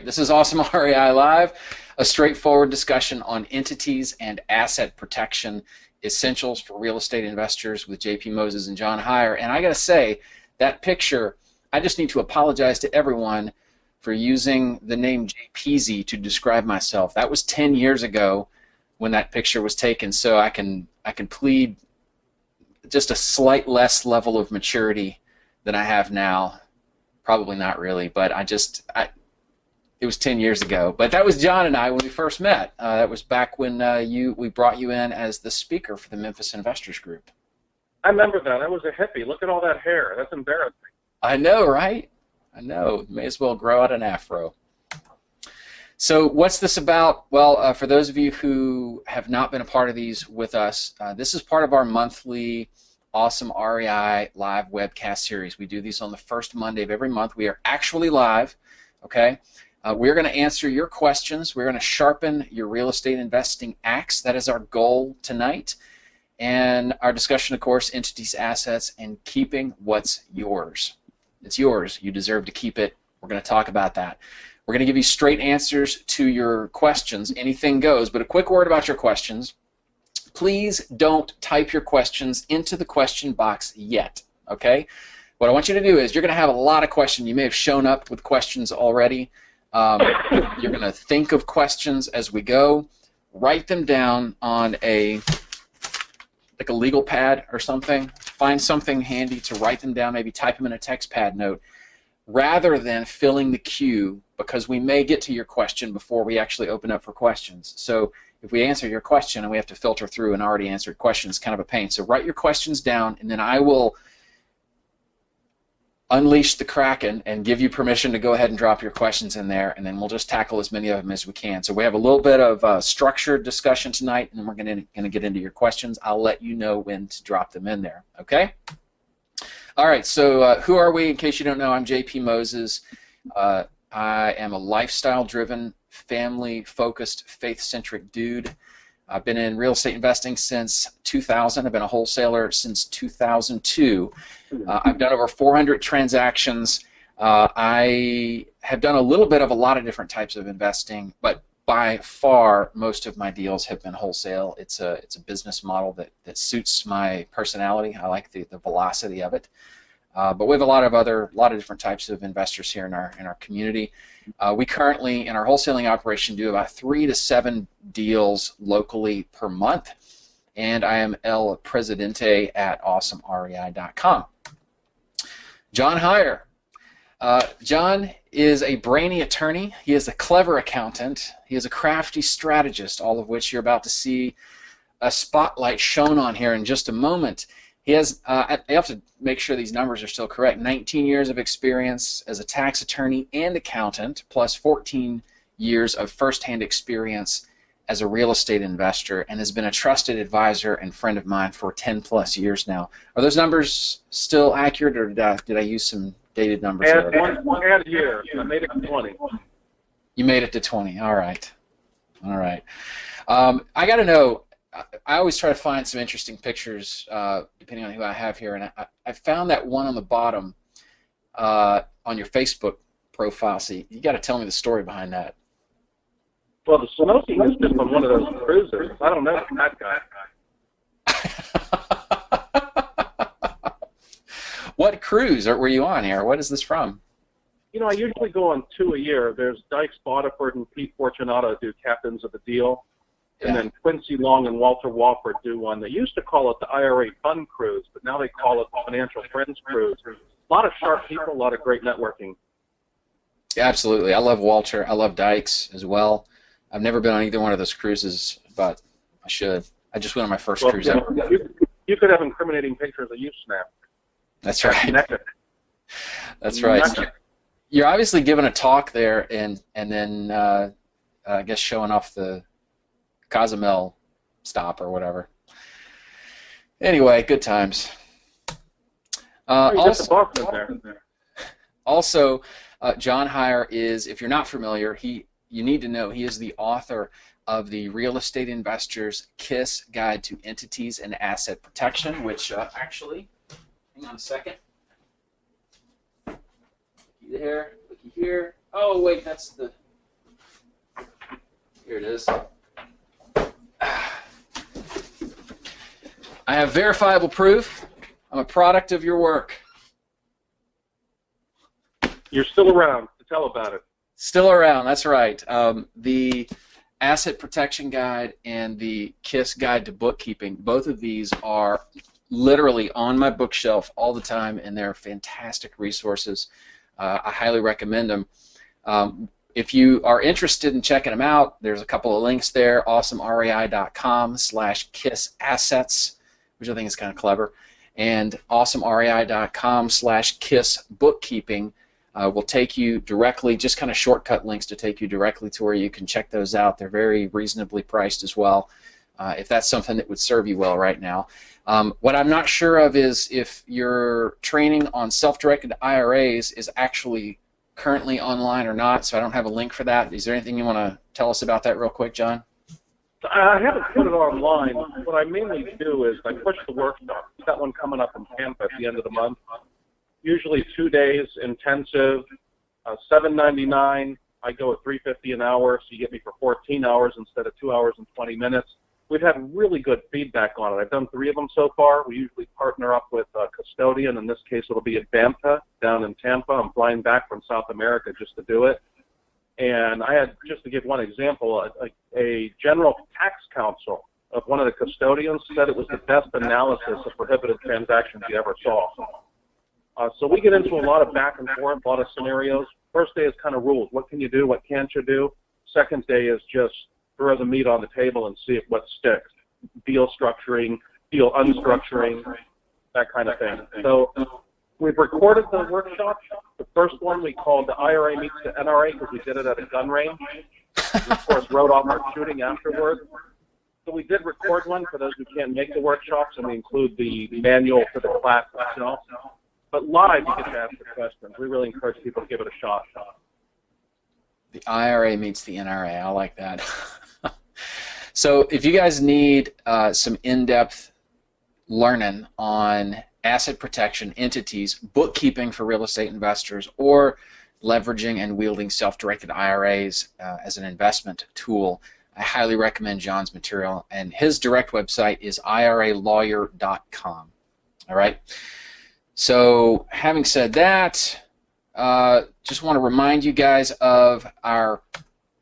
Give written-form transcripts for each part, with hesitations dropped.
right, this is Awesome REI Live, a straightforward discussion on entities and asset protection essentials for real estate investors with JP Moses and John Heyer. And I got to say, that picture, I just need to apologize to everyone for using the name JPZ to describe myself. That was 10 years ago when that picture was taken, so I can plead just a slight less level of maturity than I have now. Probably not really, but it was 10 years ago. But that was John and I when we first met. That was back when we brought you in as the speaker for the Memphis Investors Group. I remember that. I was a hippie. Look at all that hair. That's embarrassing. I know, right? I know. May as well grow out an afro. So what's this about? Well, for those of you who have not been a part of these with us, this is part of our monthly Awesome REI live webcast series. We do these on the first Monday of every month. We are actually live, okay? We're going to answer your questions. We're going to sharpen your real estate investing axe. That is our goal tonight. And our discussion, of course, entities, assets, and keeping what's yours. It's yours. You deserve to keep it. We're going to talk about that. We're going to give you straight answers to your questions. Anything goes. But a quick word about your questions. Please don't type your questions into the question box yet, okay? What I want you to do is you're going to have a lot of questions. You may have shown up with questions already. You're going to think of questions as we go. Write them down on like a legal pad or something. Find something handy to write them down. Maybe type them in a text pad note rather than filling the queue, because we may get to your question before we actually open up for questions. So if we answer your question and we have to filter through an already answered question, it's kind of a pain. So write your questions down, and then I will unleash the Kraken and give you permission to go ahead and drop your questions in there, and then we'll just tackle as many of them as we can. So we have a little bit of structured discussion tonight, and then we're going to get into your questions. I'll let you know when to drop them in there, okay? All right, so who are we? In case you don't know, I'm JP Moses. I am a lifestyle-driven, family-focused, faith-centric dude. I've been in real estate investing since 2000. I've been a wholesaler since 2002. I've done over 400 transactions. I have done a little bit of a lot of different types of investing, but by far most of my deals have been wholesale. It's a business model that suits my personality. I like the velocity of it. But we have a lot of different types of investors here in our community. We currently, in our wholesaling operation, do about 3 to 7 deals locally per month, and I am El Presidente at AwesomeREI.com. John Heyer. John is a brainy attorney. He is a clever accountant. He is a crafty strategist, all of which you're about to see a spotlight shown on here in just a moment. He has, I have to make sure these numbers are still correct, 19 years of experience as a tax attorney and accountant, plus 14 years of firsthand experience as a real estate investor, and has been a trusted advisor and friend of mine for 10+ years now. Are those numbers still accurate, or did I use some dated numbers? Add one year. I made it to 20. You made it to 20. All right. All right. I got to know, I always try to find some interesting pictures depending on who I have here, and I found that one on the bottom on your Facebook profile. So you got to tell me the story behind that. Well, the smoking is just on one of those cruisers. I don't know that guy. What cruise were you on here? What is this from? You know, I usually go on 2 a year. There's Dykes Bodiford and Pete Fortunato do Captains of the Deal. And then Quincy Long and Walter Walford do one. They used to call it the IRA Fund Cruise, but now they call it the Financial Friends Cruise. A lot of sharp people, a lot of great networking. Yeah, absolutely. I love Walter. I love Dykes as well. I've never been on either one of those cruises, but I should. I just went on my first cruise ever. You could have incriminating pictures that you snapped. That's right. That's right. You're obviously giving a talk there, and then I guess showing off the Cozumel stop or whatever. Anyway, good times. Also, John Heyer is, if you're not familiar, you need to know he is the author of the Real Estate Investor's KISS Guide to Entities and Asset Protection, which actually, hang on a second. Looky there, looky here. Oh wait, that's the Here it is. I have verifiable proof. I'm a product of your work. You're still around to tell about it. Still around, that's right. The Asset Protection Guide and the KISS Guide to Bookkeeping, both of these are literally on my bookshelf all the time, and they're fantastic resources. I highly recommend them. If you are interested in checking them out, there's a couple of links there, awesomerei.com/kissassets, which I think is kind of clever, and awesomerei.com/kissbookkeeping will take you directly, just kind of shortcut links to take you directly to where you can check those out. They're very reasonably priced as well, if that's something that would serve you well right now. What I'm not sure of is if your training on self-directed IRAs is actually currently online or not, so I don't have a link for that. Is there anything you want to tell us about that real quick, John? I haven't put it online. What I mainly do is I push the workshop. We've got one coming up in Tampa at the end of the month. Usually 2 days intensive, $7.99. I go at $3.50 an hour, so you get me for 14 hours instead of 2 hours and 20 minutes. We've had really good feedback on it. I've done 3 of them so far. We usually partner up with a custodian. In this case, it'll be at Bampa down in Tampa. I'm flying back from South America just to do it. And I had, just to give one example, a general tax counsel of one of the custodians said it was the best analysis of prohibited transactions he ever saw. So we get into a lot of back and forth, a lot of scenarios. First day is kind of rules. What can you do? What can't you do? Second day is just throw the meat on the table and see what sticks. Deal structuring, deal unstructuring, that kind of thing. So we've recorded the workshop. The first one we called the IRA Meets the NRA because we did it at a gun range. We, of course, wrote off our shooting afterward. So we did record one for those who can't make the workshops, and we include the manual for the class itself. But live, you get to ask the questions. We really encourage people to give it a shot. The IRA meets the NRA. I like that. So if you guys need some in-depth learning on asset protection, entities, bookkeeping for real estate investors, or leveraging and wielding self-directed IRAs as an investment tool, I highly recommend John's material. And his direct website is iralawyer.com. All right. So having said that, just want to remind you guys of our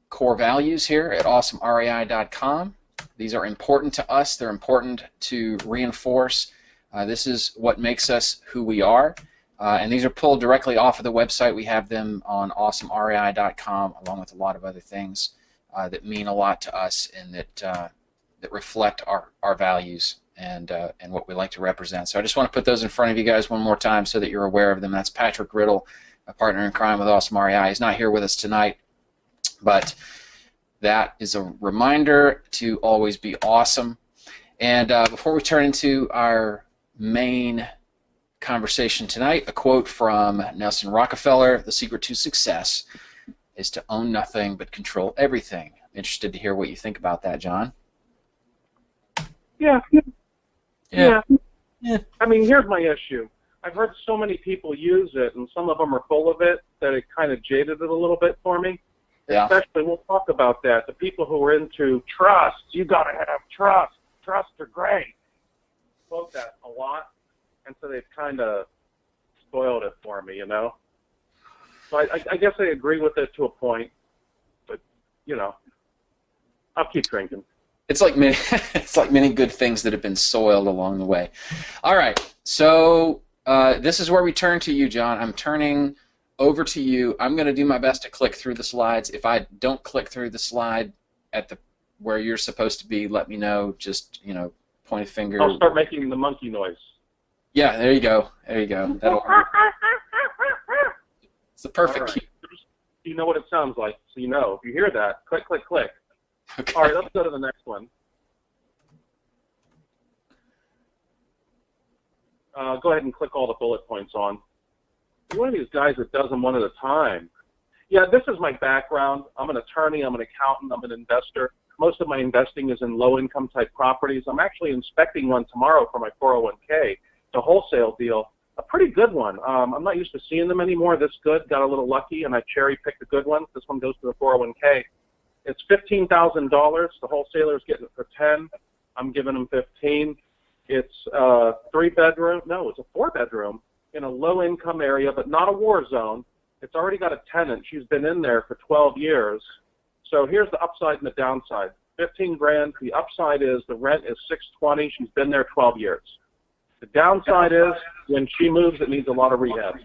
core values here at awesomerei.com. These are important to us. They're important to reinforce. This is what makes us who we are. And these are pulled directly off of the website. We have them on awesomerei.com, along with a lot of other things that mean a lot to us and that reflect our values and what we like to represent. So I just want to put those in front of you guys one more time so that you're aware of them. That's Patrick Riddle, a partner in crime with Awesome REI. He's not here with us tonight, but that is a reminder to always be awesome. And before we turn into our main conversation tonight, a quote from Nelson Rockefeller: "The secret to success is to own nothing but control everything." Interested to hear what you think about that, John. Yeah. I mean, here's my issue. I've heard so many people use it, and some of them are full of it, that it kind of jaded it a little bit for me. Yeah. Especially, we'll talk about that. The people who are into trust, you got to have trust. Trusts are great. Quote that a lot, and so they've kind of spoiled it for me, you know. So I guess I agree with it to a point, but you know, I'll keep drinking. It's like many good things that have been soiled along the way. All right, so this is where we turn to you, John. I'm turning over to you. I'm going to do my best to click through the slides. If I don't click through the slide at where you're supposed to be, let me know. Just, you know, point a finger. I'll start making the monkey noise. Yeah, there you go. There you go. That'll work. It's the perfect right. cue. You know what it sounds like, so you know. If you hear that, click, click, click. Okay. All right, let's go to the next one. Go ahead and click all the bullet points on. You're one of these guys that does them one at a time. Yeah, this is my background. I'm an attorney. I'm an accountant. I'm an investor. Most of my investing is in low-income type properties. I'm actually inspecting one tomorrow for my 401k. It's a wholesale deal, a pretty good one. I'm not used to seeing them anymore this good. Got a little lucky, and I cherry-picked a good one. This one goes to the 401k. It's $15,000. The wholesaler's getting it for 10. I'm giving them 15. It's a 3-bedroom. No, it's a 4-bedroom in a low-income area, but not a war zone. It's already got a tenant. She's been in there for 12 years. So here's the upside and the downside. 15 grand. The upside is the rent is $620. She's been there 12 years. The downside is when she moves, it needs a lot of rehab.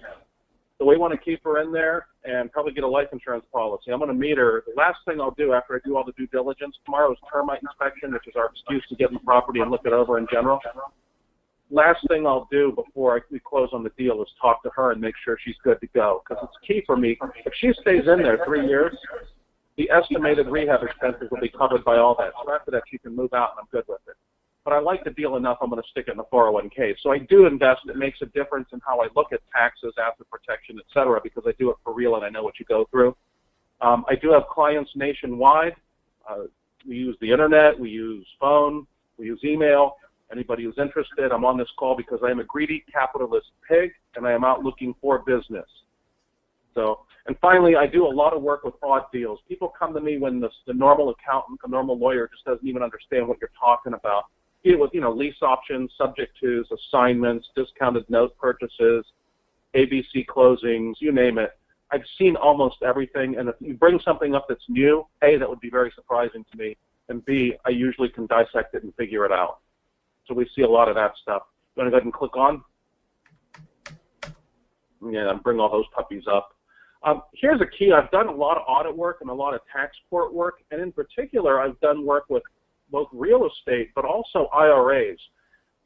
So we want to keep her in there and probably get a life insurance policy. I'm going to meet her. The last thing I'll do after I do all the due diligence, tomorrow is termite inspection, which is our excuse to get in the property and look it over in general. Last thing I'll do before we close on the deal is talk to her and make sure she's good to go, because it's key for me. If she stays in there 3 years, the estimated rehab expenses will be covered by all that. So after that, she can move out, and I'm good with it. But I like the deal enough, I'm going to stick it in the 401k. So I do invest. It makes a difference in how I look at taxes, asset protection, et cetera, because I do it for real and I know what you go through. I do have clients nationwide. We use the internet, we use phone, we use email. Anybody who's interested, I'm on this call because I am a greedy capitalist pig and I am out looking for business. So, and finally, I do a lot of work with odd deals. People come to me when the normal accountant, the normal lawyer just doesn't even understand what you're talking about. Deal with, lease options, subject tos, assignments, discounted note purchases, ABC closings, you name it. I've seen almost everything, and if you bring something up that's new, A, that would be very surprising to me, and B, I usually can dissect it and figure it out. So we see a lot of that stuff. You want to go ahead and click on? Yeah, bring all those puppies up. Here's a key. I've done a lot of audit work and a lot of tax court work, and in particular, I've done work with both real estate but also IRAs.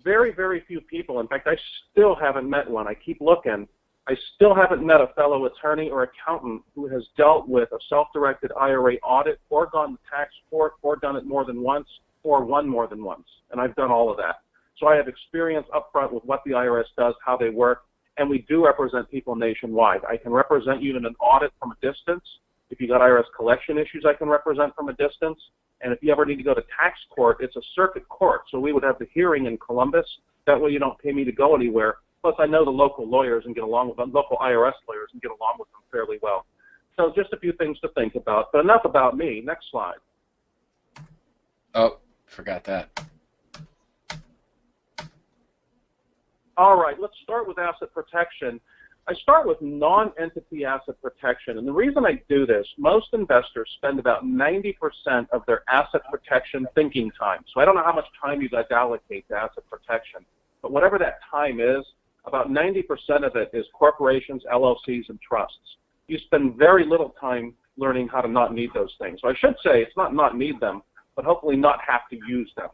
Very, very few people. In fact, I still haven't met one. I keep looking. I still haven't met a fellow attorney or accountant who has dealt with a self-directed IRA audit or gone to tax court or done it more than once or won more than once. And I've done all of that. So I have experience up front with what the IRS does, how they work, and we do represent people nationwide. I can represent you in an audit from a distance. If you got IRS collection issues, I can represent from a distance. And if you ever need to go to tax court, it's a circuit court. So we would have the hearing in Columbus. That way you don't pay me to go anywhere. Plus I know the local lawyers and get along with them, local IRS lawyers and get along with them fairly well. So just a few things to think about. But enough about me. Next slide. Oh, forgot that. All right, let's start with asset protection. I start with non-entity asset protection, and the reason I do this, most investors spend about 90% of their asset protection thinking time. So I don't know how much time you guys allocate to asset protection, but whatever that time is, about 90% of it is corporations, LLCs, and trusts. You spend very little time learning how to not need those things. So I should say it's not need them, but hopefully not have to use them.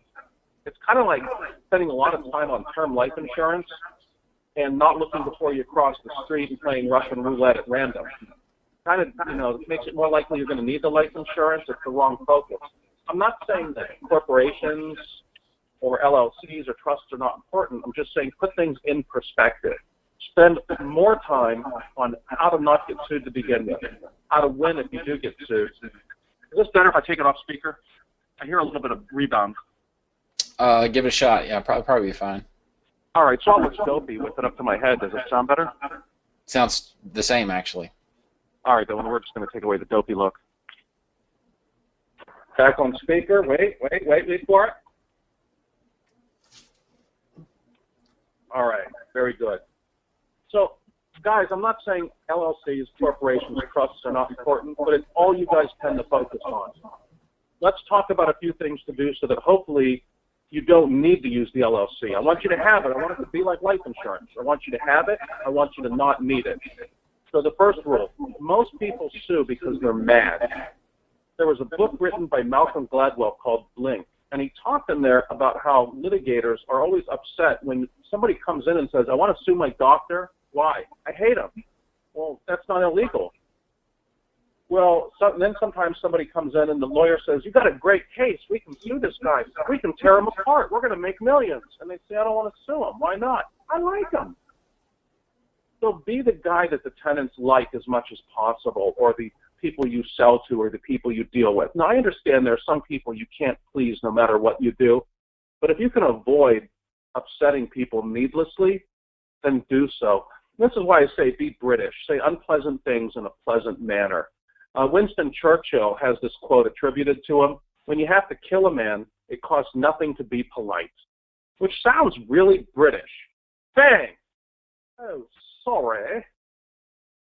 It's kind of like spending a lot of time on term life insurance and not looking before you cross the street and playing Russian roulette at random. Kind of, it makes it more likely you're going to need the life insurance. It's the wrong focus. I'm not saying that corporations or LLCs or trusts are not important. I'm just saying put things in perspective. Spend more time on how to not get sued to begin with, how to win if you do get sued. Is this better if I take it off speaker? I hear a little bit of rebound. Give it a shot. Yeah, probably be fine. All right, so I'll look dopey with it up to my head. Does it sound better? Sounds the same, actually. All right, then we're just going to take away the dopey look. Back on speaker. Wait for it. All right, very good. So, guys, I'm not saying LLCs, corporations, trusts are not important, but it's all you guys tend to focus on. Let's talk about a few things to do so that hopefully you don't need to use the LLC. I want you to have it. I want it to be like life insurance. I want you to have it. I want you to not need it. So the first rule, most people sue because they're mad. There was a book written by Malcolm Gladwell called Blink, and he talked in there about how litigators are always upset when somebody comes in and says, I want to sue my doctor. Why? I hate him. Well, that's not illegal. Well, then sometimes somebody comes in and the lawyer says, you got a great case. We can sue this guy. We can tear him apart. We're going to make millions. And they say, I don't want to sue him. Why not? I like him. So be the guy that the tenants like as much as possible, or the people you sell to, or the people you deal with. Now, I understand there are some people you can't please no matter what you do, but if you can avoid upsetting people needlessly, then do so. This is why I say be British. Say unpleasant things in a pleasant manner. Winston Churchill has this quote attributed to him: "When you have to kill a man, it costs nothing to be polite," which sounds really British. Bang! Oh, sorry.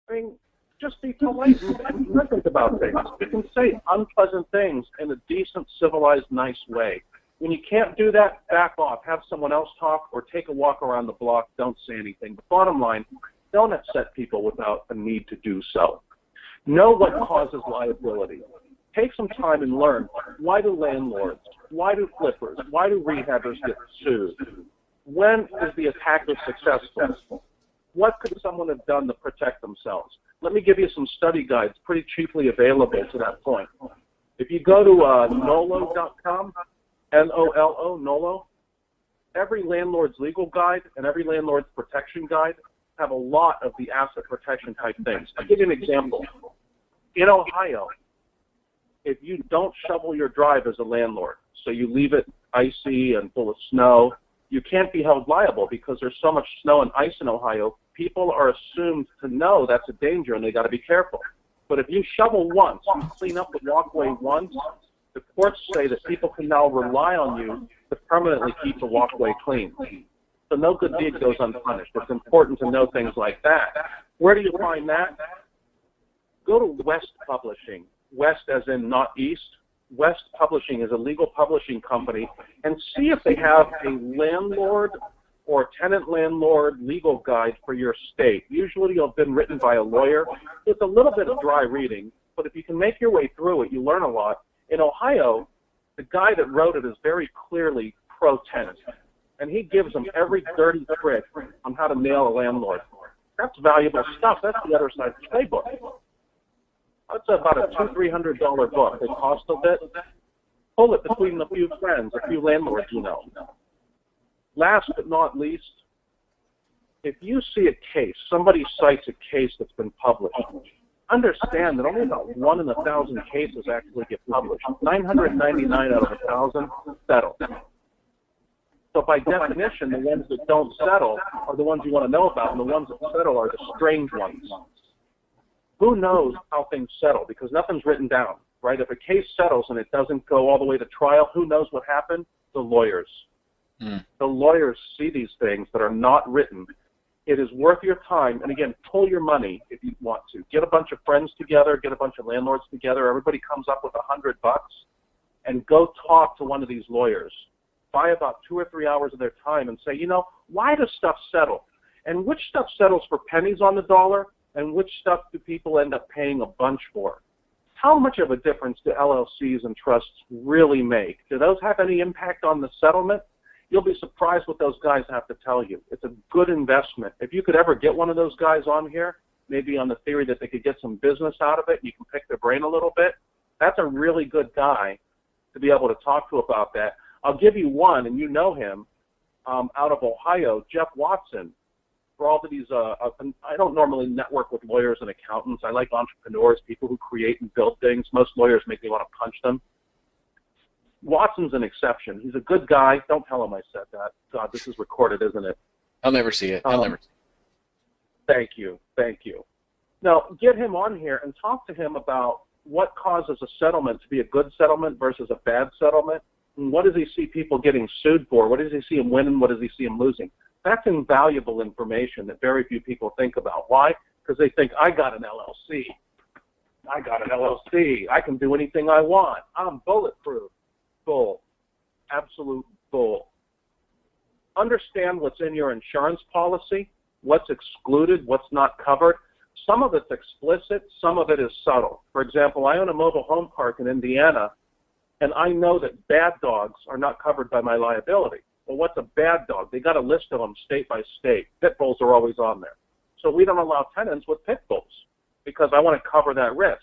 I mean, just be polite and pleasant about things. You can say unpleasant things in a decent, civilized, nice way. When you can't do that, back off. Have someone else talk or take a walk around the block. Don't say anything. But bottom line, don't upset people without a need to do so. Know what causes liability. Take some time and learn, why do landlords, why do flippers, why do rehabbers get sued? When is the attacker successful? What could someone have done to protect themselves? Let me give you some study guides pretty cheaply available to that point. If you go to nolo.com, N-O-L-O, Nolo, every landlord's legal guide and every landlord's protection guide have a lot of the asset protection type things. I'll give you an example. In Ohio, if you don't shovel your drive as a landlord, so you leave it icy and full of snow, you can't be held liable because there's so much snow and ice in Ohio. People are assumed to know that's a danger and they got to be careful. But if you shovel once, you clean up the walkway once, the courts say that people can now rely on you to permanently keep the walkway clean. So no good deed goes unpunished. It's important to know things like that. Where do you find that? Go to West Publishing. West as in not East. West Publishing is a legal publishing company, and see if they have a landlord or tenant-landlord legal guide for your state. Usually it'll have been written by a lawyer. It's a little bit of dry reading, but if you can make your way through it, you learn a lot. In Ohio, the guy that wrote it is very clearly pro-tenant, and he gives them every dirty trick on how to nail a landlord. That's valuable stuff. That's the other side of the playbook. That's about a $200-300 book. It costs a bit. Pull it between a few friends, a few landlords you know. Last but not least, if you see a case, somebody cites a case that's been published, understand that only about 1 in 1,000 cases actually get published. 999 out of 1,000 settle. So by definition, the ones that don't settle are the ones you want to know about, and the ones that settle are the strange ones. Who knows how things settle? Because nothing's written down, right? If a case settles and it doesn't go all the way to trial, who knows what happened? The lawyers. The lawyers see these things that are not written. It is worth your time, and again, pull your money if you want to. Get a bunch of friends together, get a bunch of landlords together, everybody comes up with $100, and go talk to one of these lawyers. Buy about 2 or 3 hours of their time and say, you know, why does stuff settle? And which stuff settles for pennies on the dollar? And which stuff do people end up paying a bunch for? How much of a difference do LLCs and trusts really make? Do those have any impact on the settlement? You'll be surprised what those guys have to tell you. It's a good investment. If you could ever get one of those guys on here, maybe on the theory that they could get some business out of it, you can pick their brain a little bit, that's a really good guy to be able to talk to about that. I'll give you one, and you know him, out of Ohio, Jeff Watson. For all of these, I don't normally network with lawyers and accountants. I like entrepreneurs, people who create and build things. Most lawyers make me want to punch them. Watson's an exception. He's a good guy. Don't tell him I said that. God, this is recorded, isn't it? I'll never see it. I'll never see it. Thank you. Thank you. Now, get him on here and talk to him about what causes a settlement to be a good settlement versus a bad settlement. And what does he see people getting sued for? What does he see him winning? What does he see him losing? That's invaluable information that very few people think about. Why? Because they think, I got an LLC. I got an LLC. I can do anything I want. I'm bulletproof. Bull. Absolute bull. Understand what's in your insurance policy, what's excluded, what's not covered. Some of it's explicit, some of it is subtle. For example, I own a mobile home park in Indiana, and I know that bad dogs are not covered by my liability. Well, what's a bad dog? They got a list of them state by state. Pit bulls are always on there. So we don't allow tenants with pit bulls because I want to cover that risk.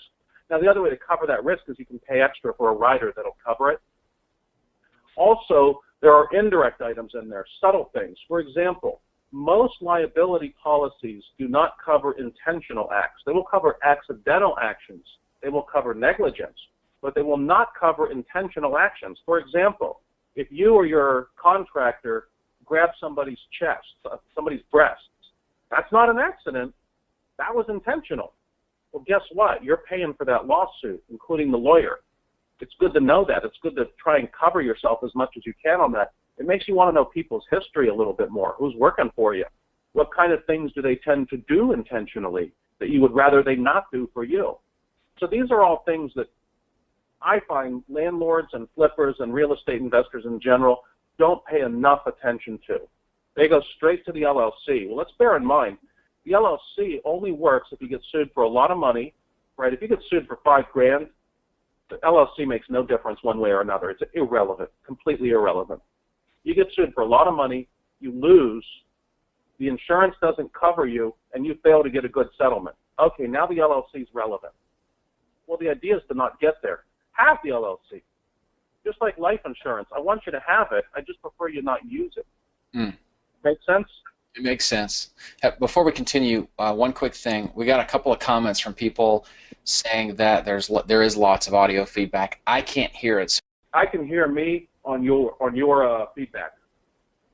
Now, the other way to cover that risk is you can pay extra for a rider that'll cover it. Also, there are indirect items in there, subtle things. For example, most liability policies do not cover intentional acts. They will cover accidental actions. They will cover negligence, but they will not cover intentional actions. For example, if you or your contractor grab somebody's chest, somebody's breasts, that's not an accident. That was intentional. Well, guess what? You're paying for that lawsuit, including the lawyer. It's good to know that. It's good to try and cover yourself as much as you can on that. It makes you want to know people's history a little bit more. Who's working for you? What kind of things do they tend to do intentionally that you would rather they not do for you? So these are all things that I find landlords and flippers and real estate investors in general don't pay enough attention to. They go straight to the LLC. Well, let's bear in mind, the LLC only works if you get sued for a lot of money, right? If you get sued for $5,000, the LLC makes no difference one way or another. It's irrelevant, completely irrelevant. You get sued for a lot of money, you lose, the insurance doesn't cover you, and you fail to get a good settlement. Okay, now the LLC is relevant. Well, the idea is to not get there. Have the LLC. Just like life insurance, I want you to have it. I just prefer you not use it. Make sense? It makes sense. Before we continue, one quick thing. We got a couple of comments from people saying that there is lots of audio feedback. I can't hear it. I can hear me on your feedback.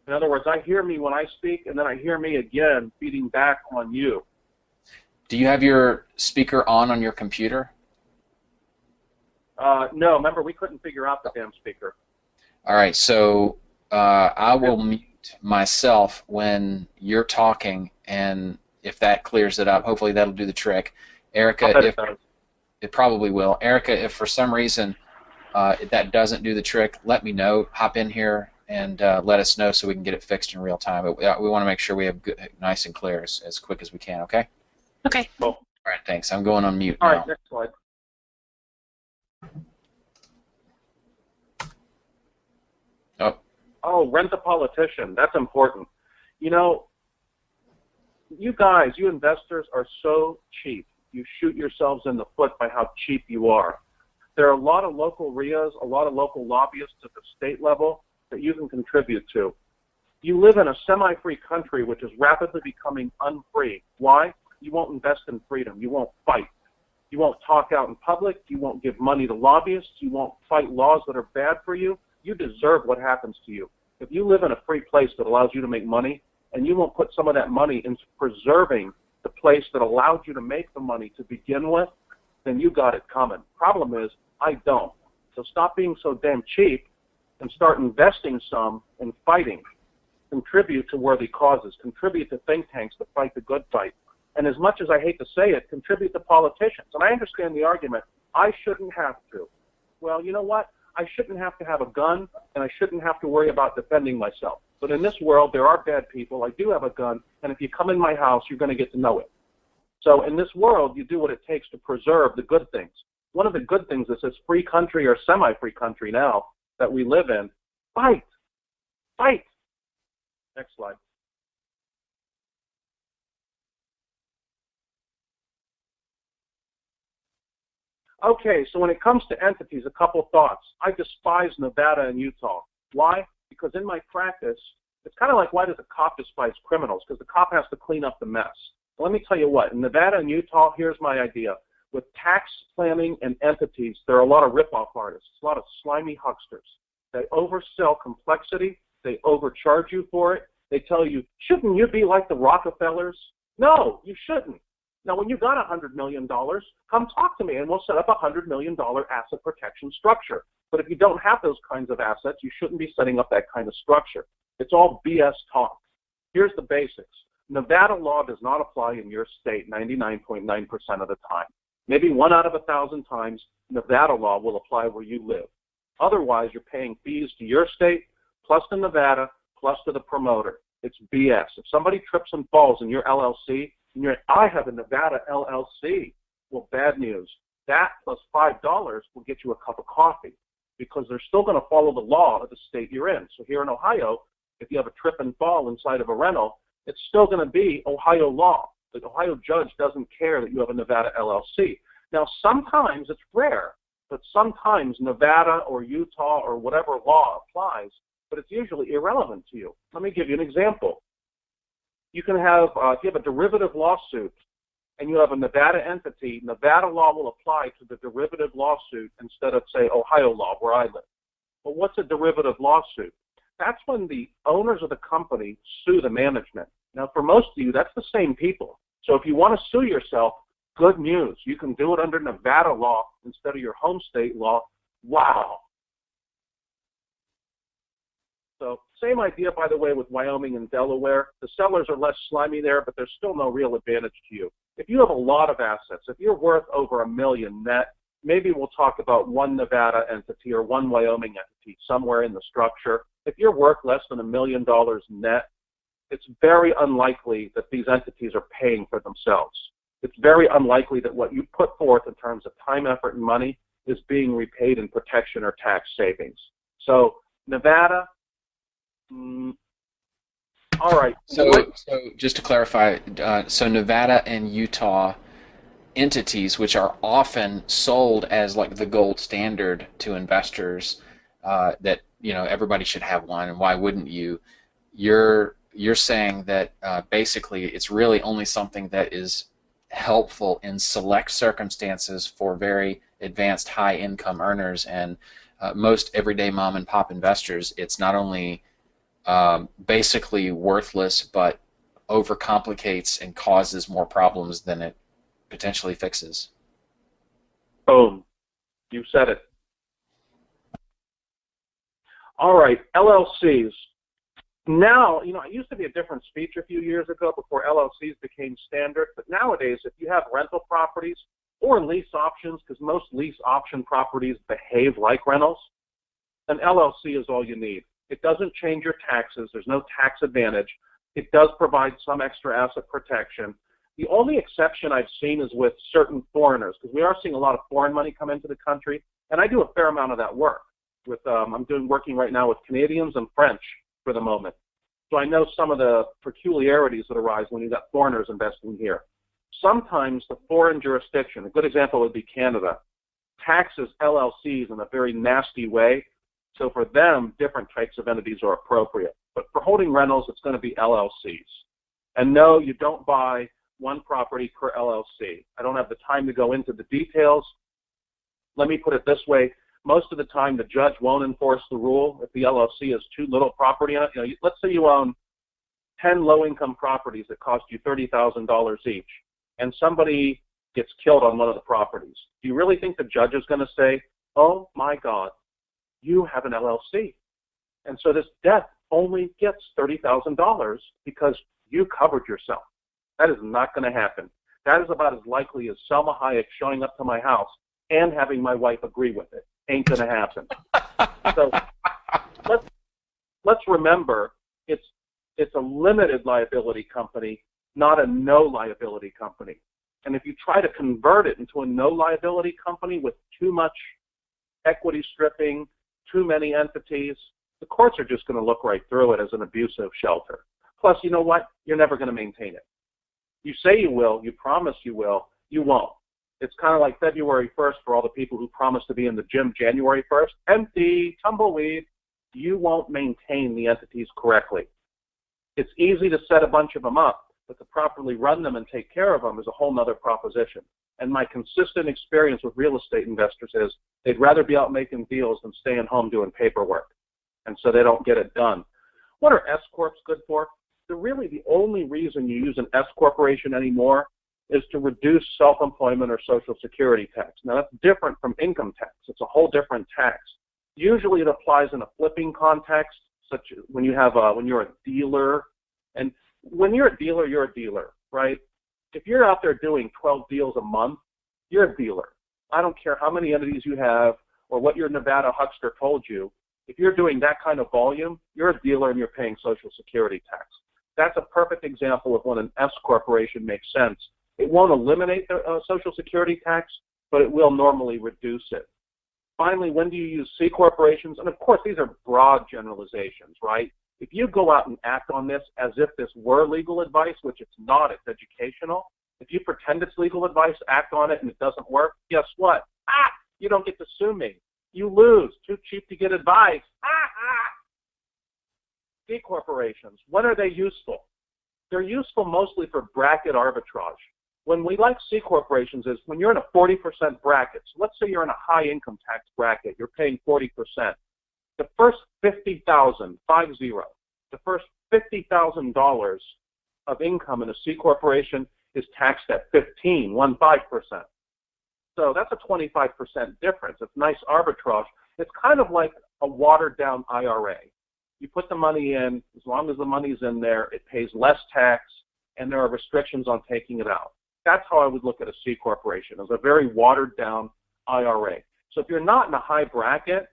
In other words, I hear me when I speak, and then I hear me again feeding back on you. Do you have your speaker on your computer? No, remember, we couldn't figure out the damn speaker. All right, so I will mute myself when you're talking, and if that clears it up, hopefully that'll do the trick. Erica, it probably will. Erica, if for some reason if that doesn't do the trick, let me know. Hop in here and let us know so we can get it fixed in real time. But we want to make sure we have nice and clear as quick as we can, okay? Okay. Cool. All right, thanks. I'm going on mute now. now. All right, next slide. Oh, rent a politician. That's important. You know, you guys, you investors are so cheap. You shoot yourselves in the foot by how cheap you are. There are a lot of local REIAs, a lot of local lobbyists at the state level that you can contribute to. You live in a semi-free country which is rapidly becoming unfree. Why? You won't invest in freedom. You won't fight. You won't talk out in public. You won't give money to lobbyists. You won't fight laws that are bad for you. You deserve what happens to you. If you live in a free place that allows you to make money, and you won't put some of that money into preserving the place that allowed you to make the money to begin with, then you got it coming. Problem is, I don't. So stop being so damn cheap and start investing some in fighting. Contribute to worthy causes. Contribute to think tanks to fight the good fight. And as much as I hate to say it, contribute to politicians. And I understand the argument, I shouldn't have to. Well, you know what? I shouldn't have to have a gun, and I shouldn't have to worry about defending myself. But in this world, there are bad people. I do have a gun, and if you come in my house, you're going to get to know it. So in this world, you do what it takes to preserve the good things. One of the good things is this free country or semi-free country now that we live in. Fight. Fight. Next slide. Okay, so when it comes to entities, a couple thoughts. I despise Nevada and Utah. Why? Because in my practice, it's kind of like, why does a cop despise criminals? Because the cop has to clean up the mess. Well, let me tell you what, in Nevada and Utah, here's my idea. With tax planning and entities, there are a lot of rip-off artists, a lot of slimy hucksters. They oversell complexity. They overcharge you for it. They tell you, shouldn't you be like the Rockefellers? No, you shouldn't. Now, when you got $100 million, come talk to me, and we'll set up a $100 million asset protection structure. But if you don't have those kinds of assets, you shouldn't be setting up that kind of structure. It's all BS talk. Here's the basics. Nevada law does not apply in your state 99.9% of the time. Maybe 1 out of 1,000 times, Nevada law will apply where you live. Otherwise, you're paying fees to your state, plus to Nevada, plus to the promoter. It's BS. If somebody trips and falls in your LLC, and you're, I have a Nevada LLC. Well, bad news. That plus $5 will get you a cup of coffee because they're still going to follow the law of the state you're in. So here in Ohio, if you have a trip and fall inside of a rental, it's still going to be Ohio law. The Ohio judge doesn't care that you have a Nevada LLC. Now, sometimes it's rare, but sometimes Nevada or Utah or whatever law applies, but it's usually irrelevant to you. Let me give you an example. You can have, if you have a derivative lawsuit and you have a Nevada entity, Nevada law will apply to the derivative lawsuit instead of, say, Ohio law, where I live. But what's a derivative lawsuit? That's when the owners of the company sue the management. Now, for most of you, that's the same people. So if you want to sue yourself, Good news. You can do it under Nevada law instead of your home state law. Wow. So same idea, by the way, with Wyoming and Delaware. The sellers are less slimy there, but there's still no real advantage to you. If you have a lot of assets, if you're worth over $1 million net, maybe we'll talk about one Nevada entity or one Wyoming entity somewhere in the structure. If you're worth less than $1 million net, it's very unlikely that these entities are paying for themselves. It's very unlikely that what you put forth in terms of time, effort, and money is being repaid in protection or tax savings. So Nevada, all right. So just to clarify, so Nevada and Utah entities, which are often sold as like the gold standard to investors, that everybody should have one, and why wouldn't you? You're saying that basically it's really only something that is helpful in select circumstances for very advanced high income earners, and most everyday mom and pop investors, it's not only basically worthless, but overcomplicates and causes more problems than it potentially fixes. Boom. You said it. All right, LLCs. Now, it used to be a different speech a few years ago before LLCs became standard, but nowadays if you have rental properties or lease options, because most lease option properties behave like rentals, an LLC is all you need. It doesn't change your taxes. There's no tax advantage. It does provide some extra asset protection. The only exception I've seen is with certain foreigners, because we are seeing a lot of foreign money come into the country, and I do a fair amount of that work. I'm working right now with Canadians and French for the moment. So I know some of the peculiarities that arise when you've got foreigners investing here. Sometimes the foreign jurisdiction, a good example would be Canada, taxes LLCs in a very nasty way. So for them, different types of entities are appropriate. But for holding rentals, it's going to be LLCs. And no, you don't buy one property per LLC. I don't have the time to go into the details. Let me put it this way. Most of the time, the judge won't enforce the rule if the LLC has too little property in it. Let's say you own 10 low-income properties that cost you $30,000 each, and somebody gets killed on one of the properties. Do you really think the judge is going to say, oh, my God, you have an LLC, and so this death only gets $30,000 because you covered yourself? That is not going to happen. That is about as likely as Selma Hayek showing up to my house and having my wife agree with it. Ain't going to happen. So let's remember, it's a limited liability company, not a no liability company. And if you try to convert it into a no liability company with too much equity stripping, too many entities, the courts are just going to look right through it as an abusive shelter. Plus, you know what? You're never going to maintain it. You say you will, you promise you will, you won't. It's kind of like February 1st for all the people who promised to be in the gym January 1st. Empty, tumbleweed. You won't maintain the entities correctly. It's easy to set a bunch of them up, but to properly run them and take care of them is a whole nother proposition. And my consistent experience with real estate investors is they'd rather be out making deals than staying home doing paperwork. And so they don't get it done. What are S Corps good for? They're really the only reason you use an S corporation anymore is to reduce self-employment or Social Security tax. Now, that's different from income tax. It's a whole different tax. Usually it applies in a flipping context, such as when you're a dealer. And when you're a dealer, right? If you're out there doing 12 deals a month, you're a dealer. I don't care how many entities you have or what your Nevada huckster told you. If you're doing that kind of volume, you're a dealer and you're paying Social Security tax. That's a perfect example of when an S corporation makes sense. It won't eliminate the Social Security tax, but it will normally reduce it. Finally, when do you use C corporations? And of course, these are broad generalizations, right? If you go out and act on this as if this were legal advice, which it's not, it's educational. If you pretend it's legal advice, act on it, and it doesn't work, guess what? You don't get to sue me. You lose. Too cheap to get advice. C corporations, when are they useful? They're useful mostly for bracket arbitrage. When we like C corporations is when you're in a 40% bracket. So let's say you're in a high income tax bracket, you're paying 40%. The first $50,000, the first $50,000 of income in a C corporation is taxed at 15%. So that's a 25% difference. It's nice arbitrage. It's kind of like a watered-down IRA. You put the money in, as long as the money's in there, it pays less tax, and there are restrictions on taking it out. That's how I would look at a C corporation, as a very watered-down IRA. So if you're not in a high bracket,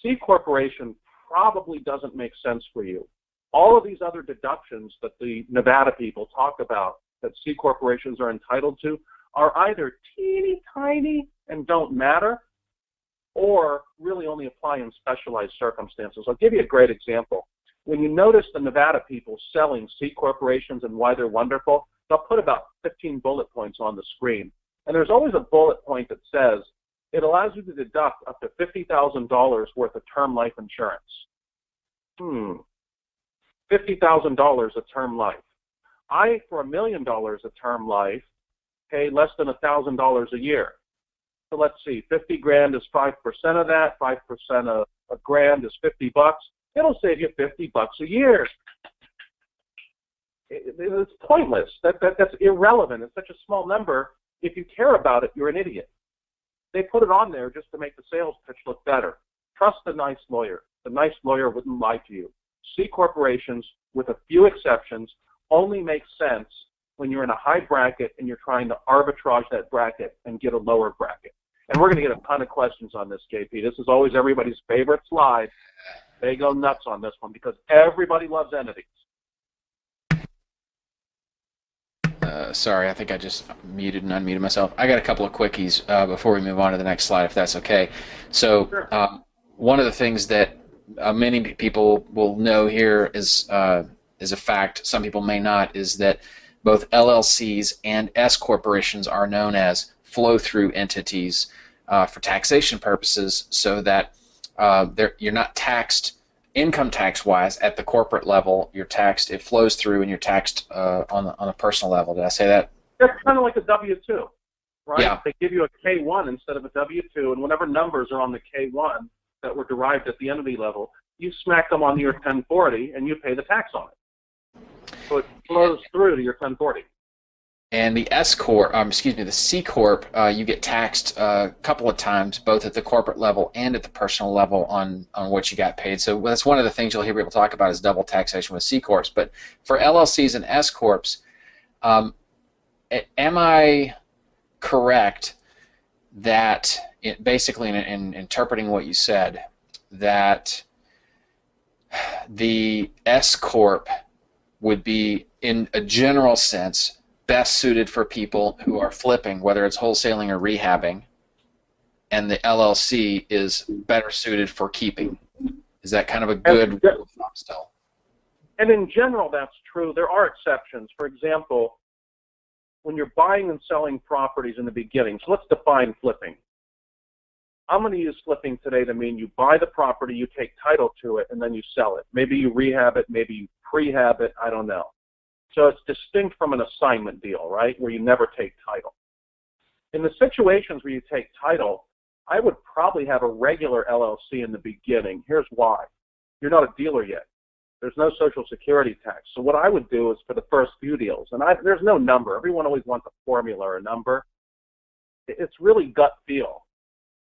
C corporation probably doesn't make sense for you. All of these other deductions that the Nevada people talk about that C corporations are entitled to are either teeny tiny and don't matter, or really only apply in specialized circumstances. I'll give you a great example. When you notice the Nevada people selling C corporations and why they're wonderful, they'll put about 15 bullet points on the screen. And there's always a bullet point that says, it allows you to deduct up to $50,000 worth of term life insurance. $50,000 a term life. For $1 million a term life, pay less than $1,000 a year. So let's see, 50 grand is 5% of that, 5% of a grand is 50 bucks. It'll save you 50 bucks a year. It's pointless. That's irrelevant. It's such a small number. If you care about it, you're an idiot. They put it on there just to make the sales pitch look better. Trust the nice lawyer. The nice lawyer wouldn't lie to you. C corporations, with a few exceptions, only make sense when you're in a high bracket and you're trying to arbitrage that bracket and get a lower bracket. And we're going to get a ton of questions on this, JP. This is always everybody's favorite slide. They go nuts on this one because everybody loves entities. Sorry, I think I just muted and unmuted myself. I got a couple of quickies before we move on to the next slide, if that's okay. So Sure. One of the things that many people will know here is a fact, some people may not, is that both LLCs and S corporations are known as flow-through entities for taxation purposes, so that you're not taxed income tax-wise at the corporate level. You're taxed, it flows through, and you're taxed on a personal level. Did I say that? That's kind of like a W-2, right? Yeah. They give you a K-1 instead of a W-2, and whatever numbers are on the K-1 that were derived at the entity level, you smack them on your 1040 and you pay the tax on it. So it flows through to your 1040. And the the C corp, you get taxed a couple of times, both at the corporate level and at the personal level on what you got paid. So that's one of the things you'll hear people talk about is double taxation with C corps. But for LLCs and S corps, am I correct that basically in interpreting what you said, that the S corp would be, in a general sense, best suited for people who are flipping, whether it's wholesaling or rehabbing, and the LLC is better suited for keeping? Is that kind of a good rule of thumb still? And in general, that's true. There are exceptions. For example, when you're buying and selling properties in the beginning, so let's define flipping. I'm going to use flipping today to mean you buy the property, you take title to it, and then you sell it. Maybe you rehab it, maybe you prehab it, I don't know. So it's distinct from an assignment deal, right, where you never take title. In the situations where you take title, I would probably have a regular LLC in the beginning. Here's why. You're not a dealer yet. There's no Social Security tax. So what I would do is for the first few deals, and there's no number. Everyone always wants a formula or a number. It's really gut feel.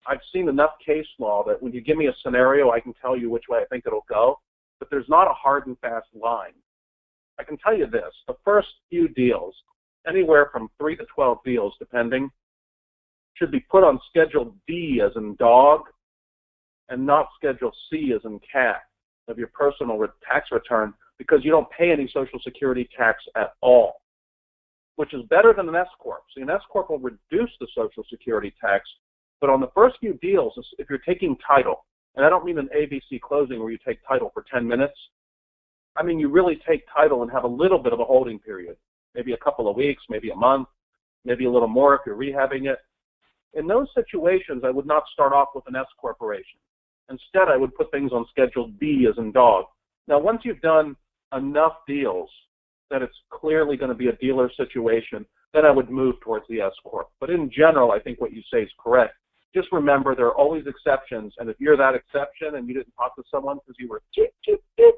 I've seen enough case law that when you give me a scenario, I can tell you which way I think it'll go, but there's not a hard and fast line. I can tell you this, the first few deals, anywhere from 3 to 12 deals depending, should be put on Schedule D as in dog and not Schedule C as in cat of your personal tax return, because you don't pay any Social Security tax at all, which is better than an S Corp. See, an S Corp will reduce the Social Security tax, but on the first few deals, if you're taking title, and I don't mean an ABC closing where you take title for 10 minutes, I mean you really take title and have a little bit of a holding period, maybe a couple of weeks, maybe a month, maybe a little more if you're rehabbing it. In those situations, I would not start off with an S corporation. Instead, I would put things on Schedule D as in dog. Now, once you've done enough deals that it's clearly going to be a dealer situation, then I would move towards the S Corp. But in general, I think what you say is correct. Just remember, there are always exceptions, and if you're that exception and you didn't talk to someone because you were chip, chip, chip.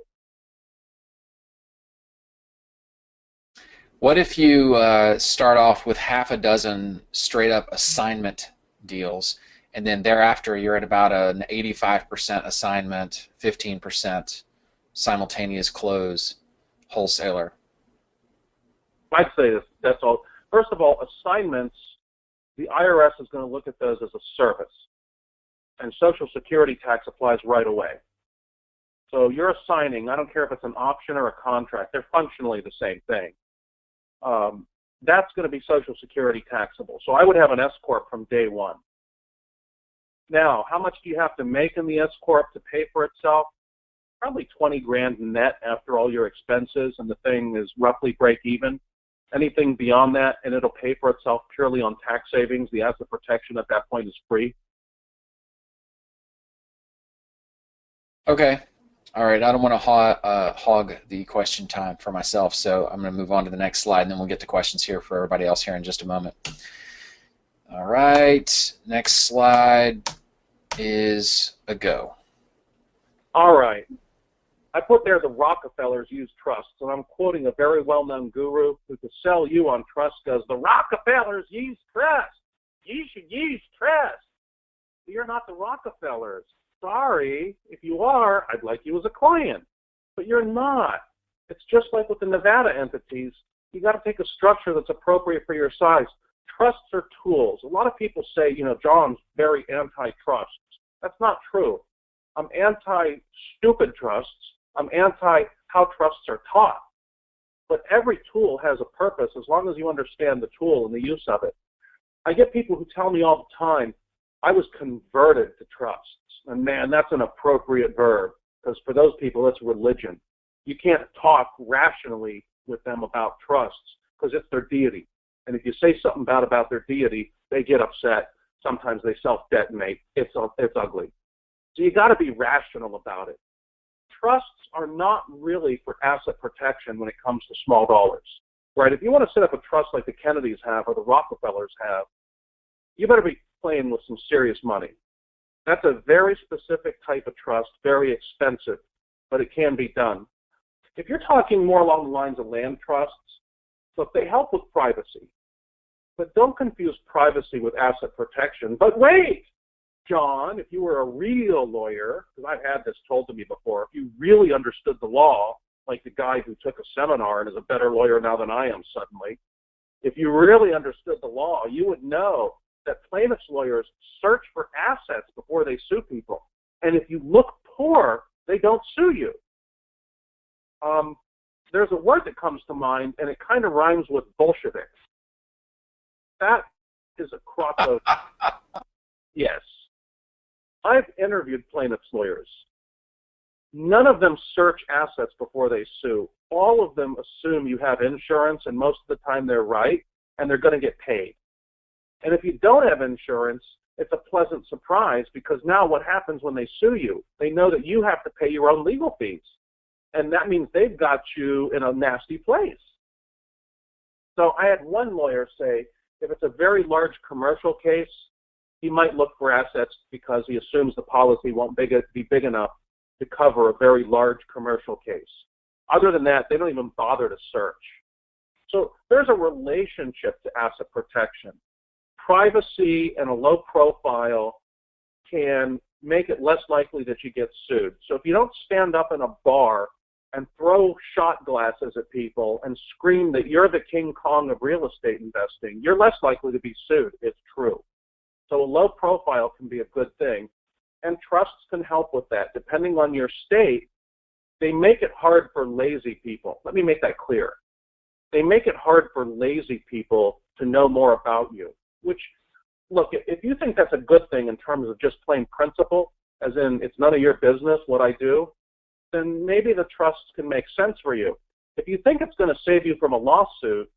What if you start off with half a dozen straight up assignment deals, and then thereafter you're at about an 85% assignment, 15% simultaneous close wholesaler? I'd say that's all. First of all, assignments, the IRS is going to look at those as a service, and Social Security tax applies right away. So you're assigning, I don't care if it's an option or a contract, they're functionally the same thing. That's going to be Social Security taxable. So I would have an S Corp from day one. Now, how much do you have to make in the S Corp to pay for itself? Probably 20 grand net after all your expenses, and the thing is roughly break even. Anything beyond that, and it'll pay for itself purely on tax savings. The asset protection at that point is free. Okay. All right. I don't want to hog the question time for myself, so I'm going to move on to the next slide, and then we'll get to questions here for everybody else here in just a moment. All right. Next slide is a go. All right. I put there the Rockefellers use trusts, and I'm quoting a very well-known guru who, to sell you on trust, goes, the Rockefellers use trust. You should use trust. You're not the Rockefellers. Sorry, if you are, I'd like you as a client, but you're not. It's just like with the Nevada entities. You got to take a structure that's appropriate for your size. Trusts are tools. A lot of people say, you know, John's very anti-trust. That's not true. I'm anti-stupid trusts. I'm anti how trusts are taught. But every tool has a purpose as long as you understand the tool and the use of it. I get people who tell me all the time, I was converted to trusts. And man, that's an appropriate verb, because for those people, it's religion. You can't talk rationally with them about trusts because it's their deity. And if you say something bad about their deity, they get upset. Sometimes they self-detonate. It's ugly. So you got to be rational about it. Trusts are not really for asset protection when it comes to small dollars, right? If you want to set up a trust like the Kennedys have or the Rockefellers have, you better be playing with some serious money. That's a very specific type of trust, very expensive, but it can be done. If you're talking more along the lines of land trusts, look, they help with privacy, but don't confuse privacy with asset protection. But wait, John, if you were a real lawyer, because I've had this told to me before, if you really understood the law, like the guy who took a seminar and is a better lawyer now than I am suddenly, if you really understood the law, you would know that plaintiffs' lawyers search for assets before they sue people. And if you look poor, they don't sue you. There's a word that comes to mind, and it kind of rhymes with Bolsheviks. That is a crop. Yes. I've interviewed plaintiffs' lawyers. None of them search assets before they sue. All of them assume you have insurance, and most of the time they're right, and they're going to get paid. And if you don't have insurance, it's a pleasant surprise, because now what happens when they sue you? They know that you have to pay your own legal fees. And that means they've got you in a nasty place. So I had one lawyer say, if it's a very large commercial case, he might look for assets because he assumes the policy won't be big enough to cover a very large commercial case. Other than that, they don't even bother to search. So there's a relationship to asset protection. Privacy and a low profile can make it less likely that you get sued. So if you don't stand up in a bar and throw shot glasses at people and scream that you're the King Kong of real estate investing, you're less likely to be sued. It's true. So a low profile can be a good thing. And trusts can help with that. Depending on your state, they make it hard for lazy people. Let me make that clear. They make it hard for lazy people to know more about you. Which, look, if you think that's a good thing in terms of just plain principle, as in it's none of your business what I do, then maybe the trusts can make sense for you. If you think it's going to save you from a lawsuit,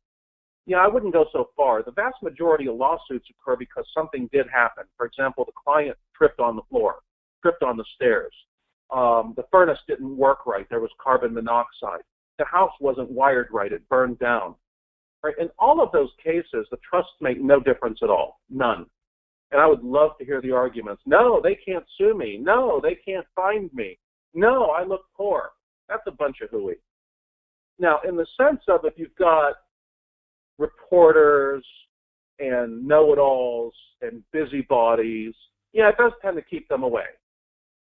yeah, I wouldn't go so far. The vast majority of lawsuits occur because something did happen. For example, the client tripped on the floor, tripped on the stairs. The furnace didn't work right. There was carbon monoxide. The house wasn't wired right. It burned down. Right? In all of those cases, the trusts make no difference at all, none. And I would love to hear the arguments. No, they can't sue me. No, they can't find me. No, I look poor. That's a bunch of hooey. Now, in the sense of if you've got reporters and know-it-alls and busybodies, yeah, it does tend to keep them away.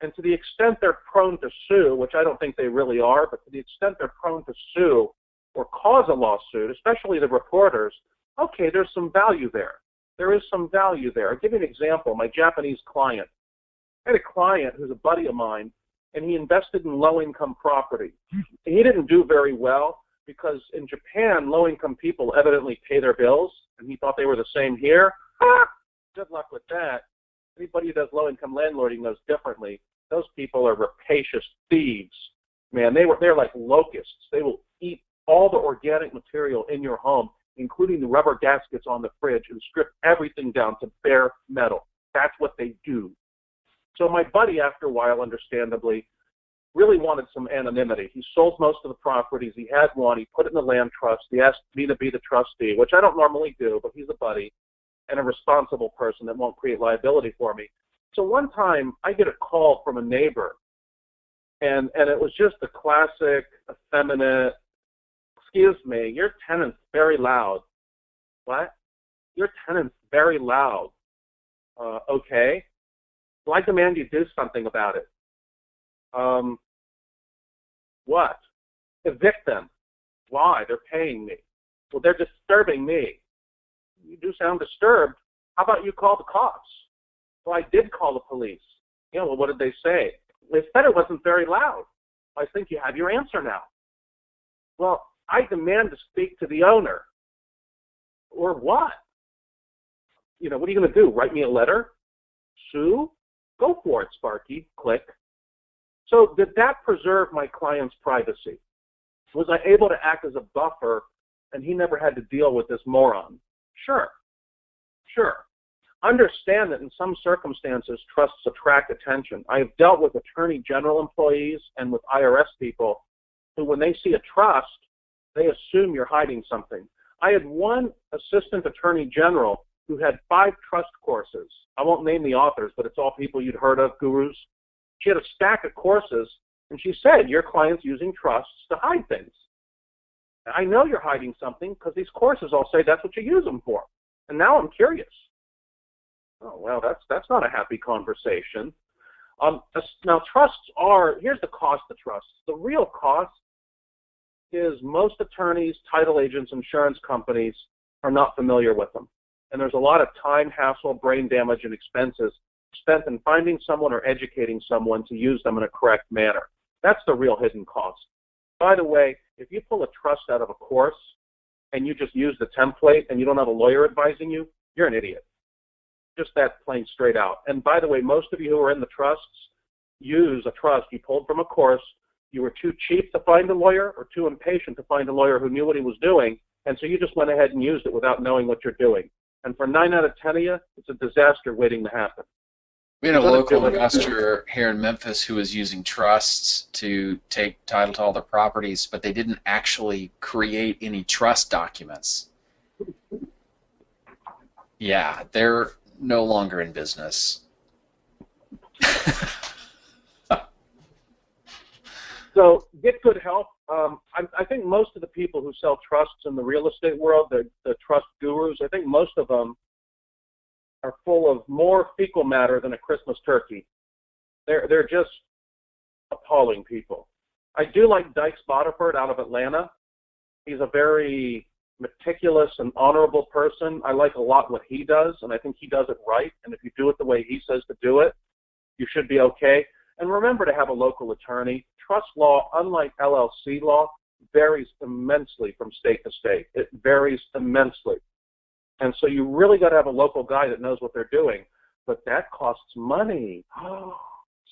And to the extent they're prone to sue, which I don't think they really are, but to the extent they're prone to sue or cause a lawsuit, especially the reporters, okay, there's some value there. There is some value there. I'll give you an example. My Japanese client. I had a client who's a buddy of mine, and he invested in low-income property. He didn't do very well because in Japan, low-income people evidently pay their bills, and he thought they were the same here. Good luck with that. Anybody who does low-income landlording knows differently. Those people are rapacious thieves. Man, they're like locusts. They will eat all the organic material in your home, including the rubber gaskets on the fridge, and strip everything down to bare metal. That's what they do. So my buddy, after a while, understandably, really wanted some anonymity. He sold most of the properties. He had one. He put it in the land trust. He asked me to be the trustee, which I don't normally do, but he's a buddy and a responsible person that won't create liability for me. So one time, I get a call from a neighbor, and it was just the classic, effeminate, excuse me, your tenant's very loud. What? Your tenant's very loud. Okay. Well, I demand you do something about it. What? Evict them. Why? They're paying me. Well, they're disturbing me. You do sound disturbed. How about you call the cops? Well, I did call the police. Yeah, well, what did they say? They said it wasn't very loud. I think you have your answer now. Well, I demand to speak to the owner. Or what? You know, what are you going to do? Write me a letter? Sue? Go for it, Sparky. Click. So did that preserve my client's privacy? Was I able to act as a buffer and he never had to deal with this moron? Sure. Sure. Understand that in some circumstances, trusts attract attention. I have dealt with attorney general employees and with IRS people who, when they see a trust, they assume you're hiding something. I had one assistant attorney general who had 5 trust courses. I won't name the authors, but it's all people you'd heard of, gurus. She had a stack of courses, and she said, your client's using trusts to hide things. I know you're hiding something because these courses all say that's what you use them for. And now I'm curious. Oh, well, that's not a happy conversation. Now, trusts are, here's the cost of trusts. The real cost is most attorneys, title agents, insurance companies are not familiar with them. And there's a lot of time, hassle, brain damage, and expenses spent in finding someone or educating someone to use them in a correct manner. That's the real hidden cost. By the way, if you pull a trust out of a course and you just use the template and you don't have a lawyer advising you, you're an idiot. Just that plain straight out. And by the way, most of you who are in the trusts use a trust you pulled from a course. You were too cheap to find a lawyer or too impatient to find a lawyer who knew what he was doing, and so you just went ahead and used it without knowing what you're doing. And for 9 out of 10 of you, it's a disaster waiting to happen. We had a local investor here in Memphis who was using trusts to take title to all their properties, but they didn't actually create any trust documents. Yeah, they're no longer in business. So get good help. I think most of the people who sell trusts in the real estate world, the trust gurus, I think most of them are full of more fecal matter than a Christmas turkey. They're just appalling people. I do like Dykes Boterford out of Atlanta. He's a very meticulous and honorable person. I like a lot what he does, and I think he does it right. And if you do it the way he says to do it, you should be okay. And remember to have a local attorney. Trust law, unlike LLC law, varies immensely from state to state. It varies immensely. And so you really got to have a local guy that knows what they're doing. But that costs money.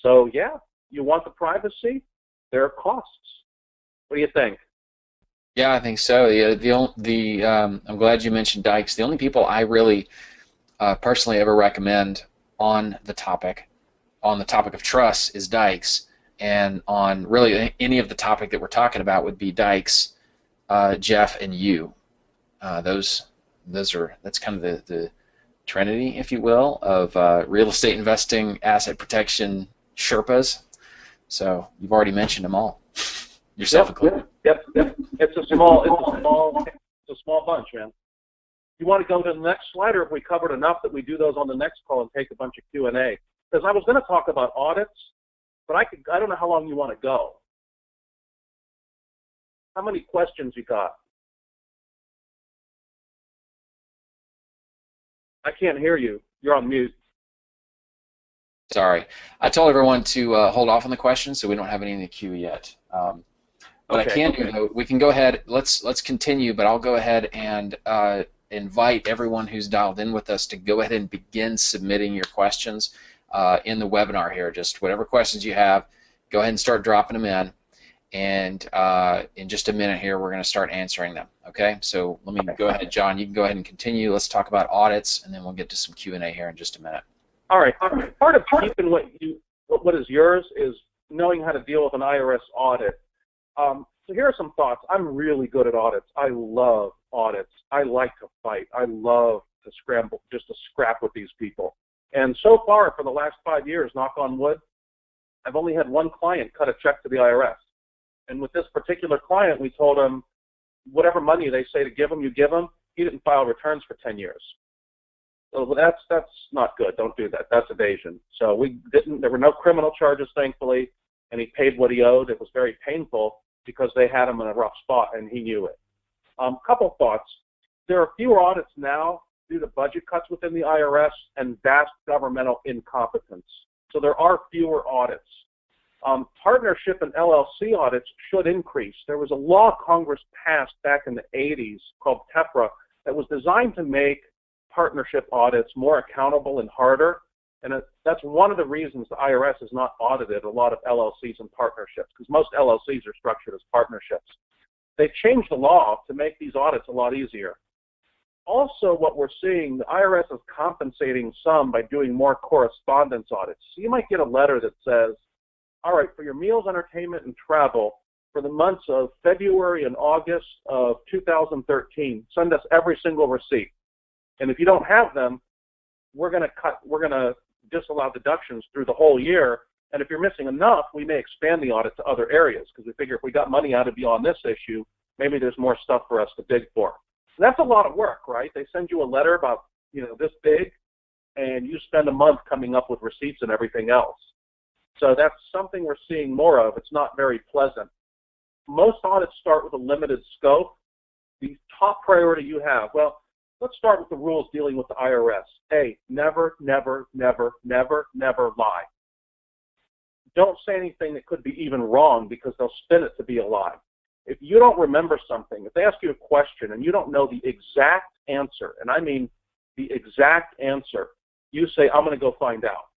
So, yeah, you want the privacy? There are costs. What do you think? Yeah, I think so. I'm glad you mentioned Dykes. The only people I really personally ever recommend on the topic of trust is Dykes, and on really any of the topic that we're talking about would be Dykes, Jeff, and you. That's kind of the trinity, if you will, of real estate investing, asset protection Sherpas. So you've already mentioned them all, yourself included. Yep. It's a small It's a small bunch, man. You want to go to the next slide, or if we covered enough that we do those on the next call and take a bunch of Q&A? Because I was going to talk about audits, but I don't know how long you want to go. How many questions you got? I can't hear you. You're on mute. Sorry. I told everyone to hold off on the questions, so we don't have any in the queue yet. What I can do, though, we can go ahead. Let's continue, but I'll go ahead and invite everyone who's dialed in with us to go ahead and begin submitting your questions in the webinar here. Just whatever questions you have, go ahead and start dropping them in. And in just a minute here, we're going to start answering them. Okay? So let me go ahead, John. You can go ahead and continue. Let's talk about audits, and then we'll get to some Q&A here in just a minute. All right. Part of keeping what is yours is knowing how to deal with an IRS audit. So here are some thoughts. I'm really good at audits. I love audits. I like to fight. I love to scramble, just to scrap with these people. And so far, for the last 5 years, knock on wood, I've only had one client cut a check to the IRS. And with this particular client, we told him whatever money they say to give him, you give him. He didn't file returns for 10 years. So that's not good. Don't do that. That's evasion. So there were no criminal charges, thankfully, and he paid what he owed. It was very painful because they had him in a rough spot, and he knew it. Couple thoughts. There are fewer audits now due to budget cuts within the IRS and vast governmental incompetence. So there are fewer audits. Partnership and LLC audits should increase. There was a law Congress passed back in the 80s called TEPRA that was designed to make partnership audits more accountable and harder, and that's one of the reasons the IRS has not audited a lot of LLCs and partnerships, because most LLCs are structured as partnerships. They changed the law to make these audits a lot easier. Also, what we're seeing, the IRS is compensating some by doing more correspondence audits. So you might get a letter that says, all right, for your meals, entertainment, and travel, for the months of February and August of 2013, send us every single receipt. And if you don't have them, we're going to disallow deductions through the whole year. And if you're missing enough, we may expand the audit to other areas, because we figure if we got money out of you on this issue, maybe there's more stuff for us to dig for. And that's a lot of work, right? They send you a letter about, this big, and you spend a month coming up with receipts and everything else. So that's something we're seeing more of. It's not very pleasant. Most audits start with a limited scope. The top priority you have, well, let's start with the rules dealing with the IRS. A, never, never, never, never, never lie. Don't say anything that could be even wrong, because they'll spin it to be a lie. If you don't remember something, if they ask you a question and you don't know the exact answer, and I mean the exact answer, you say, I'm going to go find out.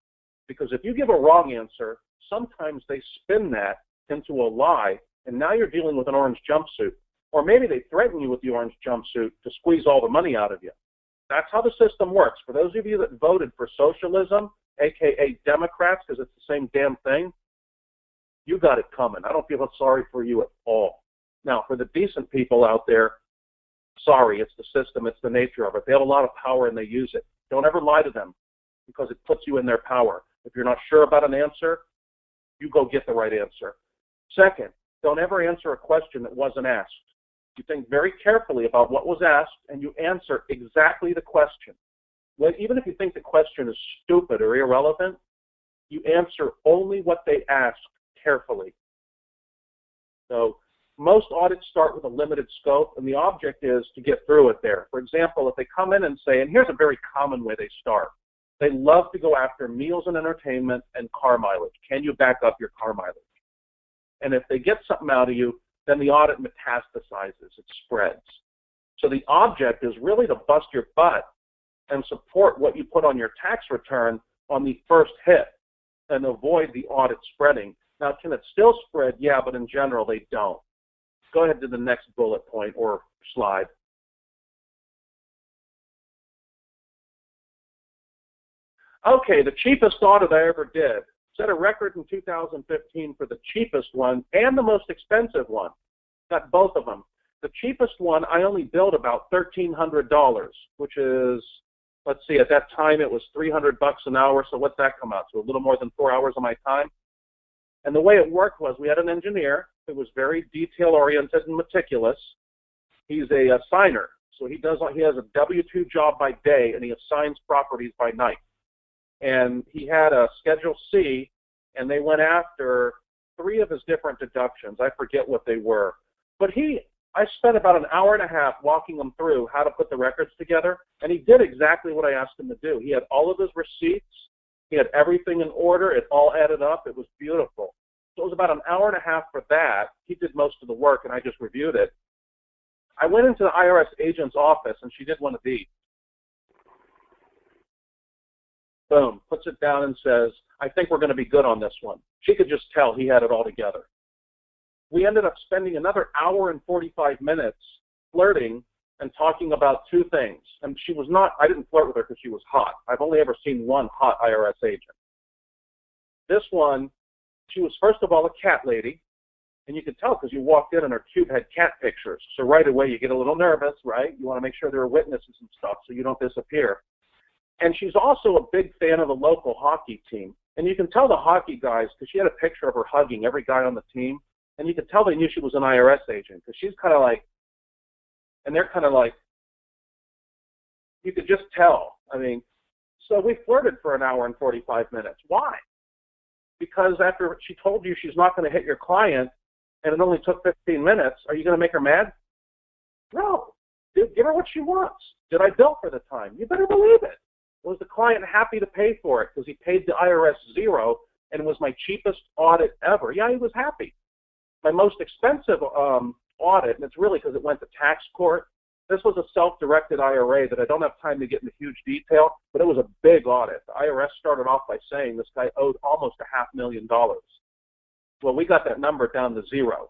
Because if you give a wrong answer, sometimes they spin that into a lie, and now you're dealing with an orange jumpsuit. Or maybe they threaten you with the orange jumpsuit to squeeze all the money out of you. That's how the system works. For those of you that voted for socialism, aka Democrats, because it's the same damn thing, you got it coming. I don't feel sorry for you at all. Now, for the decent people out there, sorry, it's the system, it's the nature of it. They have a lot of power and they use it. Don't ever lie to them, because it puts you in their power. If you're not sure about an answer, you go get the right answer. Second, don't ever answer a question that wasn't asked. You think very carefully about what was asked, and you answer exactly the question. Well, even if you think the question is stupid or irrelevant, you answer only what they asked carefully. So most audits start with a limited scope, and the object is to get through it there. For example, if they come in and say, and here's a very common way they start, they love to go after meals and entertainment and car mileage. Can you back up your car mileage? And if they get something out of you, then the audit metastasizes, it spreads. So the object is really to bust your butt and support what you put on your tax return on the first hit and avoid the audit spreading. Now, can it still spread? Yeah, but in general, they don't. Go ahead to the next bullet point or slide. Okay, the cheapest audit I ever did. Set a record in 2015 for the cheapest one and the most expensive one. Got both of them. The cheapest one, I only billed about $1,300, which is, let's see, at that time it was $300 an hour, so what's that come out to? A little more than 4 hours of my time. And the way it worked was we had an engineer who was very detail-oriented and meticulous. He's a signer, so he has a W-2 job by day, and he assigns properties by night. And he had a Schedule C, and they went after 3 of his different deductions. I forget what they were. But I spent about an hour and a half walking him through how to put the records together, and he did exactly what I asked him to do. He had all of his receipts. He had everything in order. It all added up. It was beautiful. So it was about an hour and a half for that. He did most of the work, and I just reviewed it. I went into the IRS agent's office, and she did one of these. Boom, puts it down and says, I think we're going to be good on this one. She could just tell he had it all together. We ended up spending another hour and 45 minutes flirting and talking about 2 things. And she was not, I didn't flirt with her because she was hot. I've only ever seen one hot IRS agent. This one, she was first of all a cat lady. And you could tell because you walked in and her cube had cat pictures. So right away you get a little nervous, right? You want to make sure there are witnesses and stuff so you don't disappear. And she's also a big fan of the local hockey team. And you can tell the hockey guys, because she had a picture of her hugging every guy on the team, and you could tell they knew she was an IRS agent, because she's kind of like, and they're kind of like, you could just tell. I mean, so we flirted for an hour and 45 minutes. Why? Because after she told you she's not going to hit your client, and it only took 15 minutes, are you going to make her mad? No. Dude, give her what she wants. Did I bill for the time? You better believe it. Was the client happy to pay for it because he paid the IRS $0 and it was my cheapest audit ever? Yeah, he was happy. My most expensive audit, and it's really because it went to tax court, this was a self-directed IRA that I don't have time to get into huge detail, but it was a big audit. The IRS started off by saying this guy owed almost $500,000. Well, we got that number down to 0,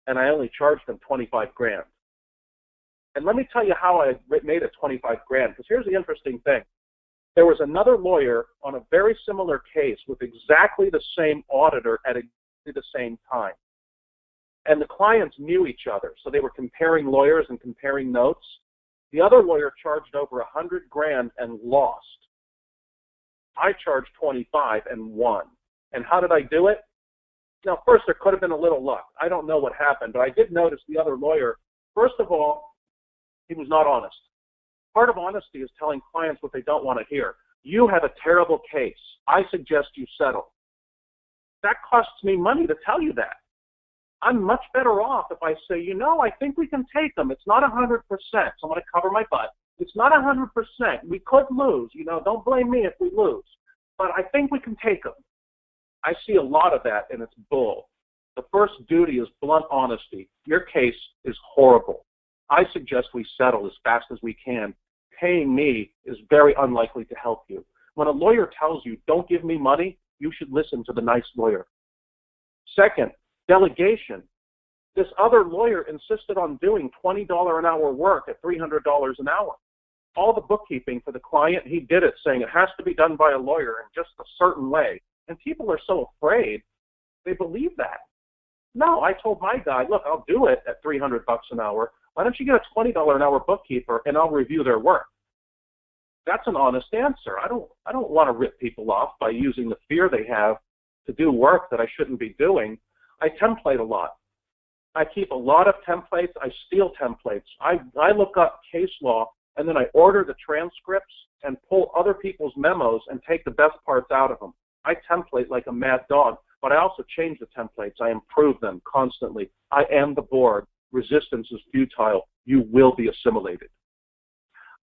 and I only charged him 25 grand. And let me tell you how I made it 25 grand, because here's the interesting thing. There was another lawyer on a very similar case with exactly the same auditor at exactly the same time. And the clients knew each other, so they were comparing lawyers and comparing notes. The other lawyer charged over 100 grand and lost. I charged 25 and won. And how did I do it? Now, first, there could have been a little luck. I don't know what happened, but I did notice the other lawyer, first of all, he was not honest. Part of honesty is telling clients what they don't want to hear. You have a terrible case. I suggest you settle. That costs me money to tell you that. I'm much better off if I say, you know, I think we can take them. It's not 100%, so I'm going to cover my butt. It's not 100%. We could lose. You know, don't blame me if we lose. But I think we can take them. I see a lot of that, and it's bull. The first duty is blunt honesty. Your case is horrible. I suggest we settle as fast as we can. Paying me is very unlikely to help you. When a lawyer tells you, don't give me money, you should listen to the nice lawyer. Second, delegation. This other lawyer insisted on doing $20 an hour work at $300 an hour. All the bookkeeping for the client, he did it, saying it has to be done by a lawyer in just a certain way. And people are so afraid, they believe that. No, I told my guy, look, I'll do it at $300 an hour. Why don't you get a $20 an hour bookkeeper and I'll review their work? That's an honest answer. I don't want to rip people off by using the fear they have to do work that I shouldn't be doing. I template a lot. I keep a lot of templates. I steal templates. I look up case law and then I order the transcripts and pull other people's memos and take the best parts out of them. I template like a mad dog, but I also change the templates. I improve them constantly. I am the board. Resistance is futile. You will be assimilated.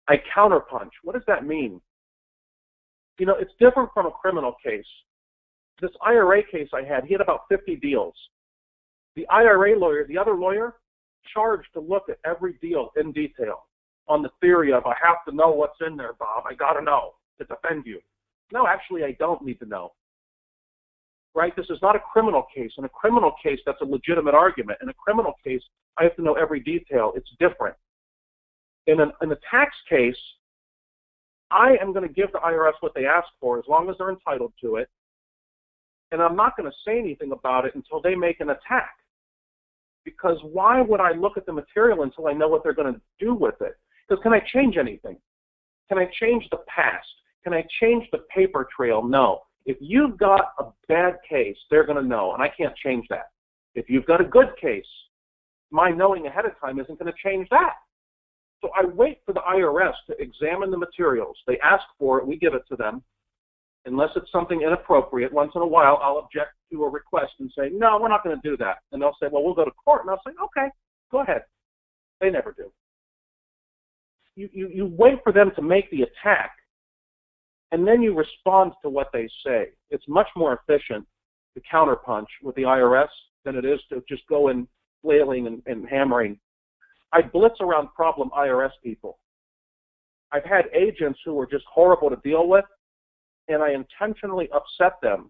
I counterpunch. What does that mean? You know, it's different from a criminal case. This IRA case I had, he had about 50 deals. The IRA lawyer, the other lawyer, charged to look at every deal in detail on the theory of, I have to know what's in there, Bob. I got to know to defend you. No, actually, I don't need to know. Right? This is not a criminal case. In a criminal case, that's a legitimate argument. In a criminal case, I have to know every detail. It's different. In a tax case, I am going to give the IRS what they ask for as long as they're entitled to it, and I'm not going to say anything about it until they make an attack. Because why would I look at the material until I know what they're going to do with it? Because can I change anything? Can I change the past? Can I change the paper trail? No. If you've got a bad case, they're going to know, and I can't change that. If you've got a good case, My knowing ahead of time isn't going to change that. So I wait for the IRS to examine the materials. They ask for it, we give it to them. Unless it's something inappropriate, once in a while I'll object to a request and say, no, we're not going to do that. And they'll say, well, we'll go to court. And I'll say, okay, go ahead. They never do. You wait for them to make the attack, and then you respond to what they say. It's much more efficient to counterpunch with the IRS than it is to just go in flailing and hammering. I blitz around problem IRS people. I've had agents who were just horrible to deal with, and I intentionally upset them.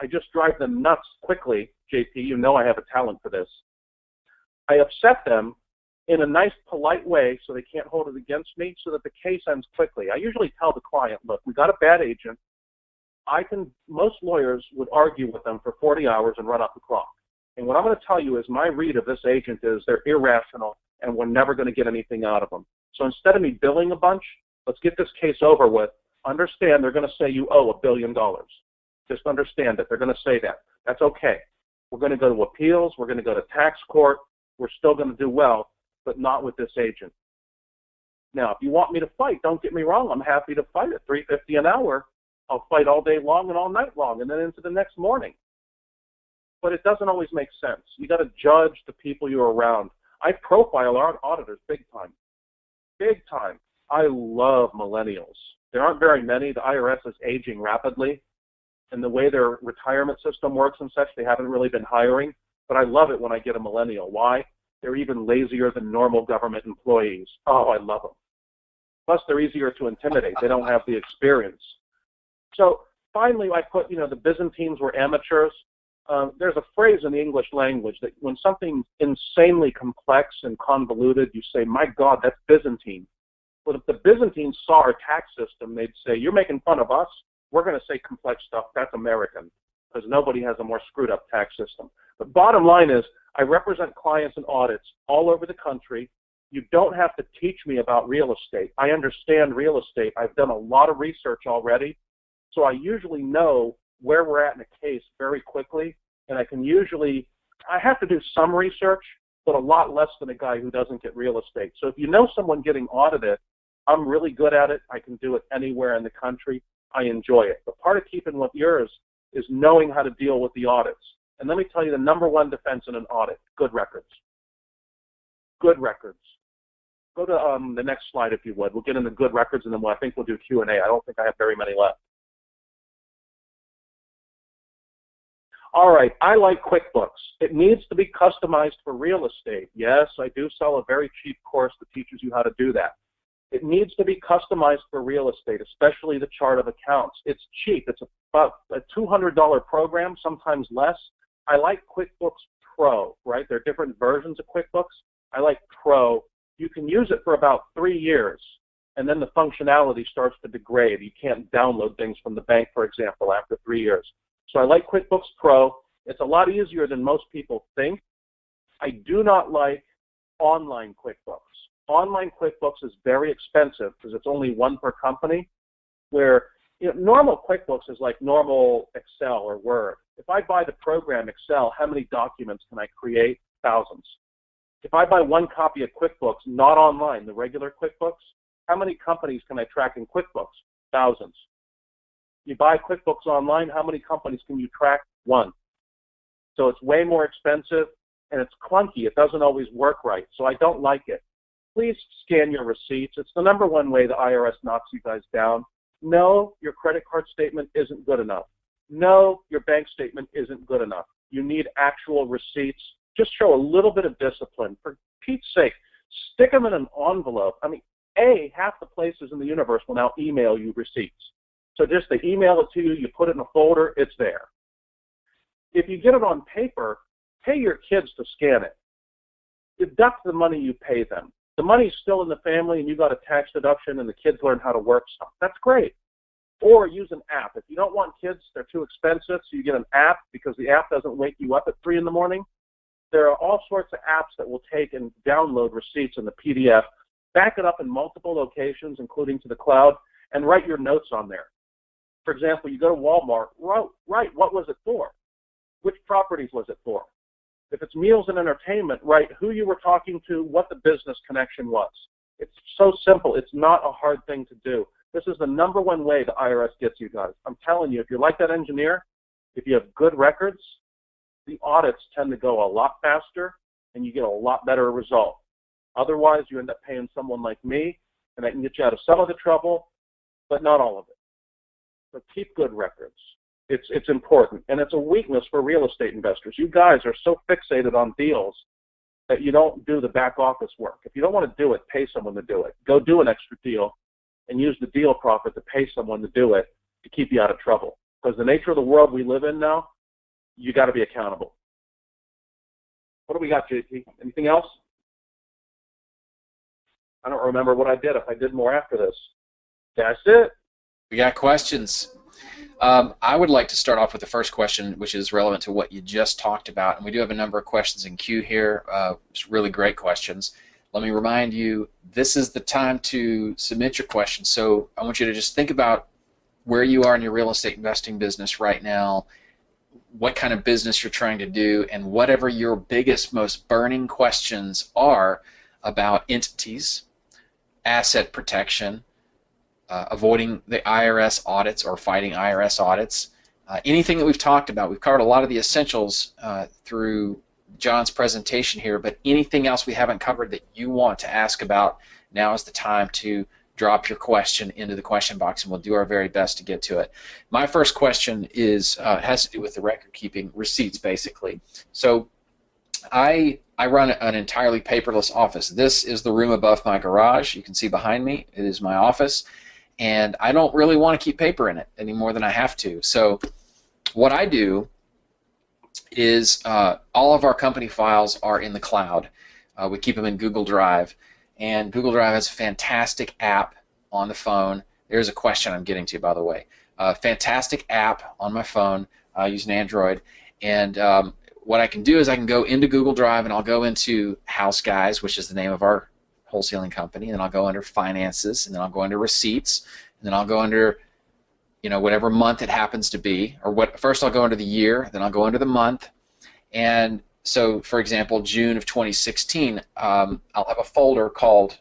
I just drive them nuts quickly. JP, you know I have a talent for this. I upset them in a nice, polite way so they can't hold it against me so that the case ends quickly. I usually tell the client, look, we got a bad agent. Most lawyers would argue with them for 40 hours and run up the clock. And what I'm going to tell you is my read of this agent is they're irrational and we're never going to get anything out of them. So instead of me billing a bunch, let's get this case over with. Understand they're going to say you owe $1 billion. Just understand it. They're going to say that. That's okay. We're going to go to appeals. We're going to go to tax court. We're still going to do well, but not with this agent. Now, if you want me to fight, don't get me wrong. I'm happy to fight at $3.50 an hour. I'll fight all day long and all night long and then into the next morning. But it doesn't always make sense. You got to judge the people you're around. I profile our auditors big time. Big time. I love millennials. There aren't very many. The IRS is aging rapidly. And the way their retirement system works and such, they haven't really been hiring. But I love it when I get a millennial. Why? They're even lazier than normal government employees. Oh, I love them. Plus, they're easier to intimidate. They don't have the experience. So finally, I put, the Byzantines were amateurs. There's a phrase in the English language that when something's insanely complex and convoluted, you say, my God, that's Byzantine. But if the Byzantines saw our tax system, they'd say, you're making fun of us. We're going to say complex stuff. That's American, because nobody has a more screwed up tax system. But bottom line is, I represent clients and audits all over the country. You don't have to teach me about real estate. I understand real estate. I've done a lot of research already. So I usually know where we're at in a case very quickly, and I have to do some research, but a lot less than a guy who doesn't get real estate. So if you know someone getting audited, I'm really good at it. I can do it anywhere in the country. I enjoy it. But part of keeping with yours is knowing how to deal with the audits. And let me tell you the number one defense in an audit, good records. Good records. Go to the next slide if you would. We'll get into good records, and then I think we'll do Q&A. I don't think I have very many left. All right, I like QuickBooks. It needs to be customized for real estate. Yes, I do sell a very cheap course that teaches you how to do that. It needs to be customized for real estate, especially the chart of accounts. It's cheap. It's about a $200 program, sometimes less. I like QuickBooks Pro, right? There are different versions of QuickBooks. I like Pro. You can use it for about 3 years, and then the functionality starts to degrade. You can't download things from the bank, for example, after 3 years. So I like QuickBooks Pro. It's a lot easier than most people think. I do not like online QuickBooks. Online QuickBooks is very expensive because it's only one per company, where normal QuickBooks is like normal Excel or Word. If I buy the program Excel, how many documents can I create? Thousands. If I buy one copy of QuickBooks, not online, the regular QuickBooks, how many companies can I track in QuickBooks? Thousands. You buy QuickBooks online, how many companies can you track? One. So it's way more expensive, and it's clunky. It doesn't always work right, so I don't like it. Please scan your receipts. It's the number one way the IRS knocks you guys down. No, your credit card statement isn't good enough. No, your bank statement isn't good enough. You need actual receipts. Just show a little bit of discipline. For Pete's sake, stick them in an envelope. I mean, half the places in the universe will now email you receipts. So just they email it to you, you put it in a folder, it's there. If you get it on paper, pay your kids to scan it. Deduct the money you pay them. The money's still in the family and you got a tax deduction and the kids learn how to work stuff. That's great. Or use an app. If you don't want kids, they're too expensive, so you get an app because the app doesn't wake you up at 3 in the morning. There are all sorts of apps that will take and download receipts in the PDF, back it up in multiple locations, including to the cloud, and write your notes on there. For example, you go to Walmart, write what was it for? Which properties was it for? If it's meals and entertainment, write who you were talking to, what the business connection was. It's so simple. It's not a hard thing to do. This is the #1 way the IRS gets you guys. I'm telling you, if you're like that engineer, if you have good records, the audits tend to go a lot faster and you get a lot better result. Otherwise, you end up paying someone like me, and I can get you out of some of the trouble, but not all of it. So keep good records. It's important, and it's a weakness for real estate investors. You guys are so fixated on deals that you don't do the back office work. If you don't want to do it, pay someone to do it. Go do an extra deal and use the deal profit to pay someone to do it to keep you out of trouble. Because the nature of the world we live in now, you got to be accountable. What do we got, JT? Anything else? I don't remember what I did, if I did more after this. That's it. We got questions. I would like to start off with the first question, which is relevant to what you just talked about. And we do have a number of questions in queue here. It's really great questions. Let me remind you, this is the time to submit your questions. So I want you to just think about where you are in your real estate investing business right now, what kind of business you're trying to do, and whatever your biggest, most burning questions are about entities, asset protection, avoiding the IRS audits or fighting IRS audits. Anything that we've talked about, we've covered a lot of the essentials through John's presentation here, but anything else we haven't covered that you want to ask about, now is the time to drop your question into the question box, and we'll do our very best to get to it. My first question is has to do with the record keeping receipts, basically. So I run an entirely paperless office. This is the room above my garage. You can see behind me. It is my office. And I don't really want to keep paper in it any more than I have to. So what I do is all of our company files are in the cloud. We keep them in Google Drive. And Google Drive has a fantastic app on the phone. There's a question I'm getting to, by the way. Fantastic app on my phone. I use an Android. And what I can do is I can go into Google Drive, and I'll go into House Guys, which is the name of our wholesaling company, and then I'll go under finances, and then I'll go under receipts, and then I'll go under, you know, whatever month it happens to be, or what. First I'll go under the year, then I'll go under the month, and so for example, June of 2016, I'll have a folder called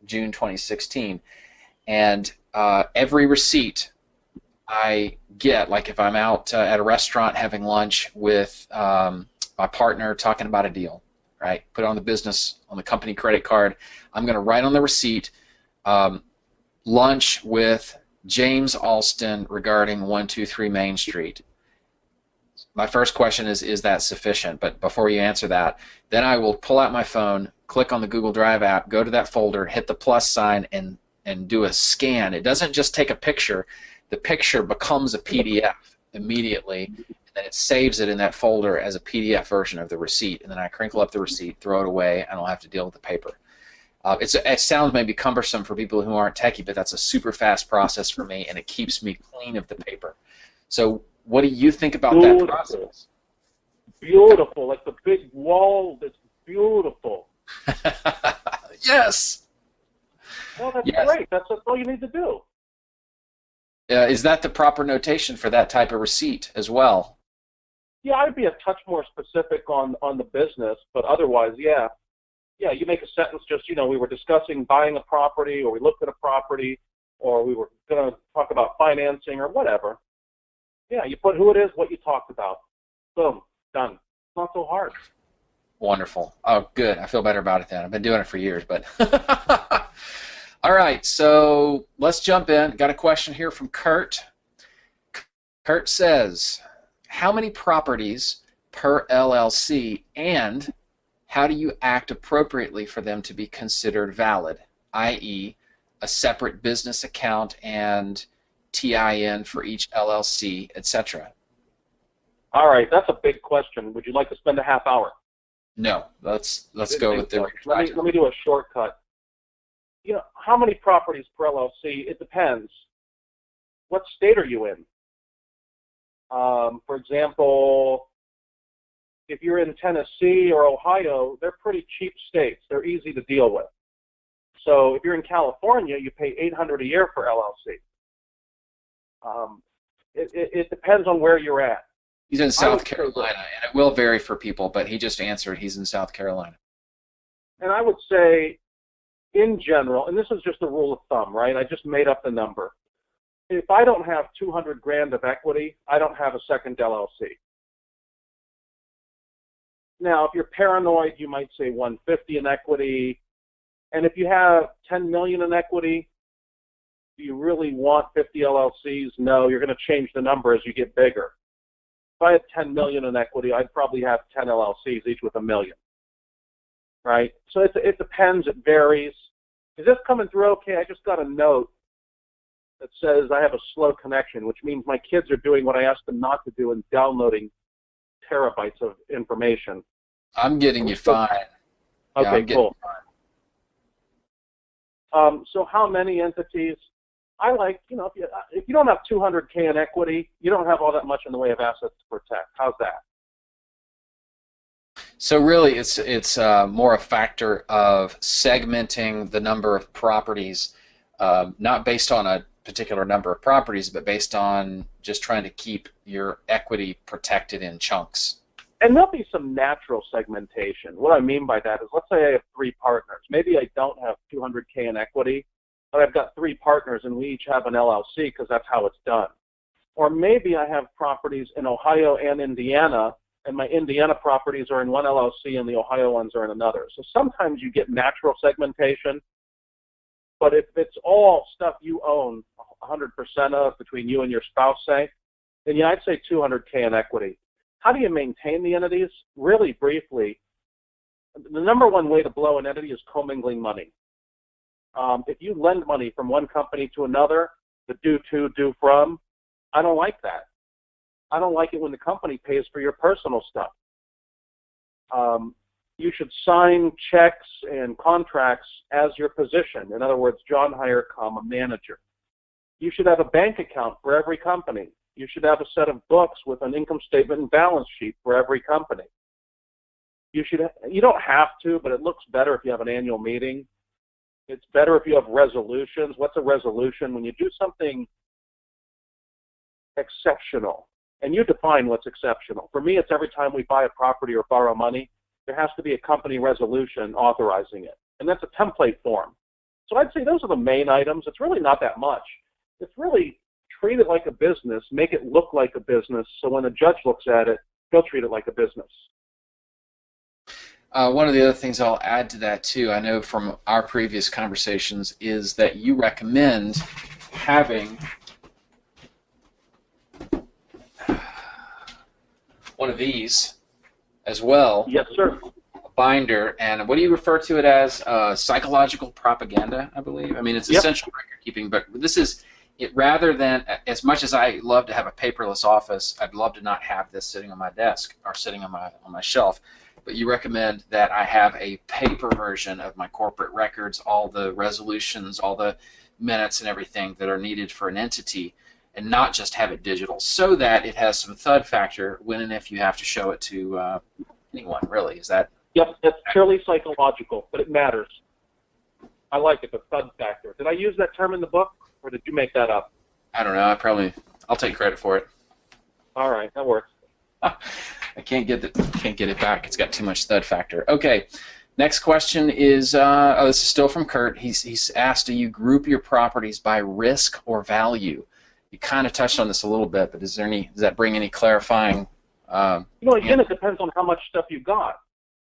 June 2016, and every receipt I get, like if I'm out at a restaurant having lunch with my partner talking about a deal, right? Put it on the business, on the company credit card. I'm going to write on the receipt, lunch with James Alston regarding 123 Main Street. My first question is that sufficient? But before you answer that, then I will pull out my phone, click on the Google Drive app, go to that folder, hit the plus sign, and do a scan. It doesn't just take a picture. The picture becomes a PDF immediately, and it saves it in that folder as a PDF version of the receipt, and then I crinkle up the receipt, throw it away, and I'll have to deal with the paper. It sounds maybe cumbersome for people who aren't techie, but that's a super fast process for me, and it keeps me clean of the paper. So what do you think about that process? Beautiful, like the big wall, it's beautiful. Yes. Well, that's yes. Great. That's all you need to do. Is that the proper notation for that type of receipt as well? Yeah, I'd be a touch more specific on the business, but otherwise, yeah. Yeah, you make a sentence just, you know, we were discussing buying a property, or we looked at a property, or we were going to talk about financing or whatever. Yeah, you put who it is, what you talked about. Boom, done. It's not so hard. Wonderful. Oh, good. I feel better about it then. I've been doing it for years, but... All right, so let's jump in. Got a question here from Kurt. Kurt says, how many properties per LLC, and how do you act appropriately for them to be considered valid, i.e., a separate business account and TIN for each LLC, etc.? All right, that's a big question. Would you like to spend a half hour? No, let's go with the... Let me do a shortcut. You know, how many properties per LLC? It depends. What state are you in? For example, if you're in Tennessee or Ohio, they're pretty cheap states. They're easy to deal with. So if you're in California, you pay $800 a year for LLC. It depends on where you're at. He's in I would South say Carolina, and it will vary for people, but he just answered he's in South Carolina. and I would say, in general, and this is just a rule of thumb, right? I just made up the number. If I don't have 200 grand of equity, I don't have a second LLC. Now, if you're paranoid, you might say 150 in equity. And if you have 10 million in equity, do you really want 50 LLCs? No, you're going to change the number as you get bigger. If I had 10 million in equity, I'd probably have 10 LLCs, each with $1 million, right? So it depends, it varies. Is this coming through okay? I just got a note that says I have a slow connection, which means my kids are doing what I asked them not to do and downloading terabytes of information. I'm getting you fine. Okay, yeah, cool. So how many entities? I like, if you don't have 200K in equity, you don't have all that much in the way of assets to protect. How's that? So really, it's more a factor of segmenting the number of properties, not based on a particular number of properties, but based on just trying to keep your equity protected in chunks. And there'll be some natural segmentation. What I mean by that is, let's say I have 3 partners. Maybe I don't have 200K in equity, but I've got 3 partners and we each have an LLC because that's how it's done. Or maybe I have properties in Ohio and Indiana, and my Indiana properties are in one LLC and the Ohio ones are in another. So sometimes you get natural segmentation, but if it's all stuff you own 100% of between you and your spouse, say, then yeah, I'd say 200K in equity. How do you maintain the entities? Really briefly, the number one way to blow an entity is commingling money. If you lend money from one company to another, the due to, due from, I don't like that. I don't like it when the company pays for your personal stuff. You should sign checks and contracts as your position. In other words, John Hire, a manager. You should have a bank account for every company. You should have a set of books with an income statement and balance sheet for every company. You don't have to, but it looks better if you have an annual meeting. It's better if you have resolutions. What's a resolution? When you do something exceptional, and you define what's exceptional. For me, it's every time we buy a property or borrow money, there has to be a company resolution authorizing it. And that's a template form. So I'd say those are the main items. It's really not that much. It's really treat it like a business, make it look like a business, so when a judge looks at it, he'll treat it like a business. One of the other things I'll add to that, too, I know from our previous conversations, is that you recommend having one of these as well. Yes, sir. A binder, and what do you refer to it as? Psychological propaganda, I believe. I mean, it's essential record keeping, but this is it. Rather than, as much as I love to have a paperless office, I'd love to not have this sitting on my desk or sitting on my shelf. But you recommend that I have a paper version of my corporate records, all the resolutions, all the minutes and everything that are needed for an entity, and not just have it digital, so that it has some thud factor when and if you have to show it to anyone, really. Is that? Yep, it's purely psychological, but it matters. I like it, the thud factor. Did I use that term in the book, or did you make that up? I don't know. I'll take credit for it. All right, that works. I can't get it back. It's got too much thud factor. Okay, next question is this is still from Kurt. He's asked, do you group your properties by risk or value? You kind of touched on this a little bit, but does that bring any clarifying? Again, it depends on how much stuff you got.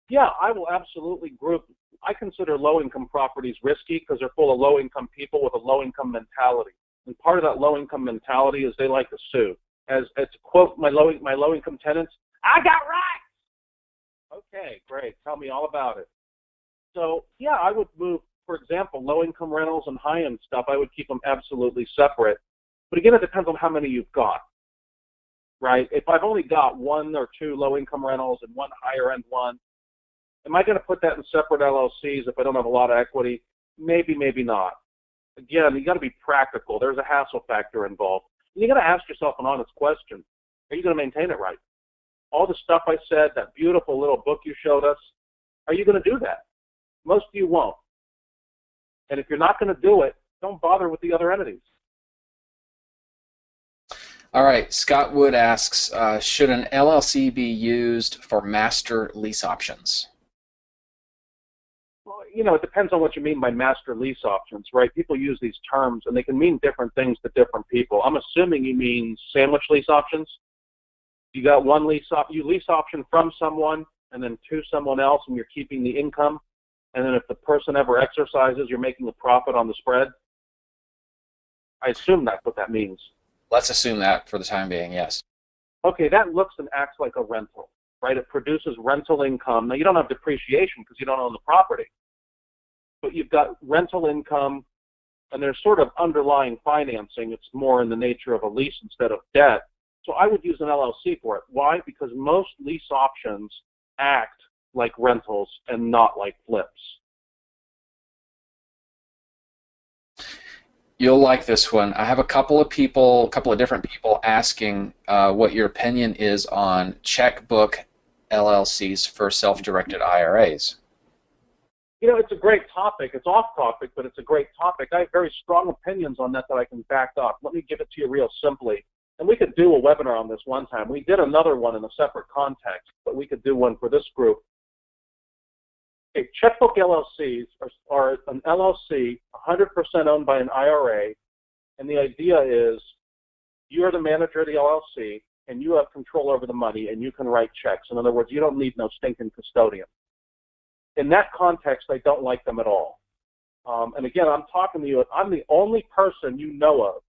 Yeah, I will absolutely group. I consider low-income properties risky because they're full of low-income people with a low-income mentality. And part of that low-income mentality is they like to sue. As to quote my low-income tenants, I got rights! Okay, great. Tell me all about it. So, yeah, I would move, for example, low-income rentals and high-end stuff, I would keep them absolutely separate. But again, it depends on how many you've got, right? If I've only got 1 or 2 low-income rentals and 1 higher-end one, am I going to put that in separate LLCs if I don't have a lot of equity? Maybe, maybe not. Again, you got to be practical. There's a hassle factor involved. And you got to ask yourself an honest question. Are you going to maintain it right? All the stuff I said, that beautiful little book you showed us, are you going to do that? Most of you won't. And if you're not going to do it, don't bother with the other entities. All right, Scott Wood asks, should an LLC be used for master lease options? Well, it depends on what you mean by master lease options, right? People use these terms, and they can mean different things to different people. I'm assuming you mean sandwich lease options. You got one you lease option from someone and then to someone else, and you're keeping the income. And then if the person ever exercises, you're making a profit on the spread. I assume that's what that means. Let's assume that for the time being, yes. Okay, that looks and acts like a rental, right? It produces rental income. Now, you don't have depreciation because you don't own the property, but you've got rental income, and there's sort of underlying financing. It's more in the nature of a lease instead of debt. So I would use an LLC for it. Why? Because most lease options act like rentals and not like flips. You'll like this one. I have a couple of different people asking what your opinion is on checkbook LLCs for self-directed IRAs. It's a great topic. It's off topic, but it's a great topic. I have very strong opinions on that I can back up. Let me give it to you real simply. And we could do a webinar on this one time. We did another one in a separate context, but we could do one for this group. Okay, checkbook LLCs are an LLC 100% owned by an IRA, and the idea is you're the manager of the LLC, and you have control over the money, and you can write checks. In other words, you don't need no stinking custodian. In that context, I don't like them at all. And again, I'm talking to you, I'm the only person you know of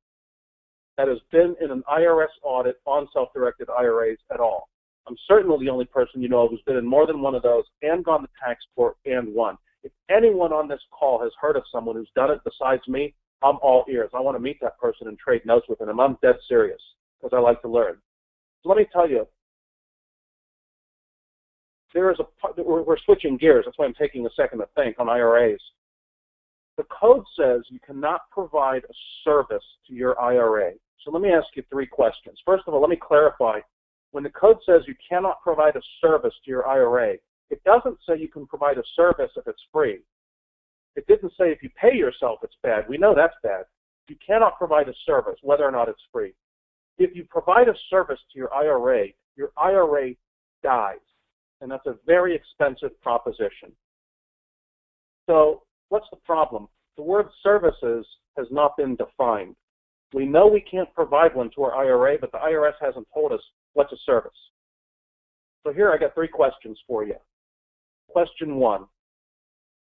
that has been in an IRS audit on self-directed IRAs at all. I'm certainly the only person you know of who's been in more than one of those and gone to tax court and won. If anyone on this call has heard of someone who's done it besides me, I'm all ears. I want to meet that person and trade notes with him. I'm dead serious because I like to learn. So let me tell you, we're switching gears. That's why I'm taking a second to think on IRAs. The code says you cannot provide a service to your IRA. So let me ask you 3 questions. First of all, let me clarify. When the code says you cannot provide a service to your IRA, it doesn't say you can provide a service if it's free. It didn't say if you pay yourself it's bad. We know that's bad. You cannot provide a service, whether or not it's free. If you provide a service to your IRA dies, and that's a very expensive proposition. So what's the problem? The word services has not been defined. We know we can't provide one to our IRA, but the IRS hasn't told us what's a service. So here I got 3 questions for you. Question 1,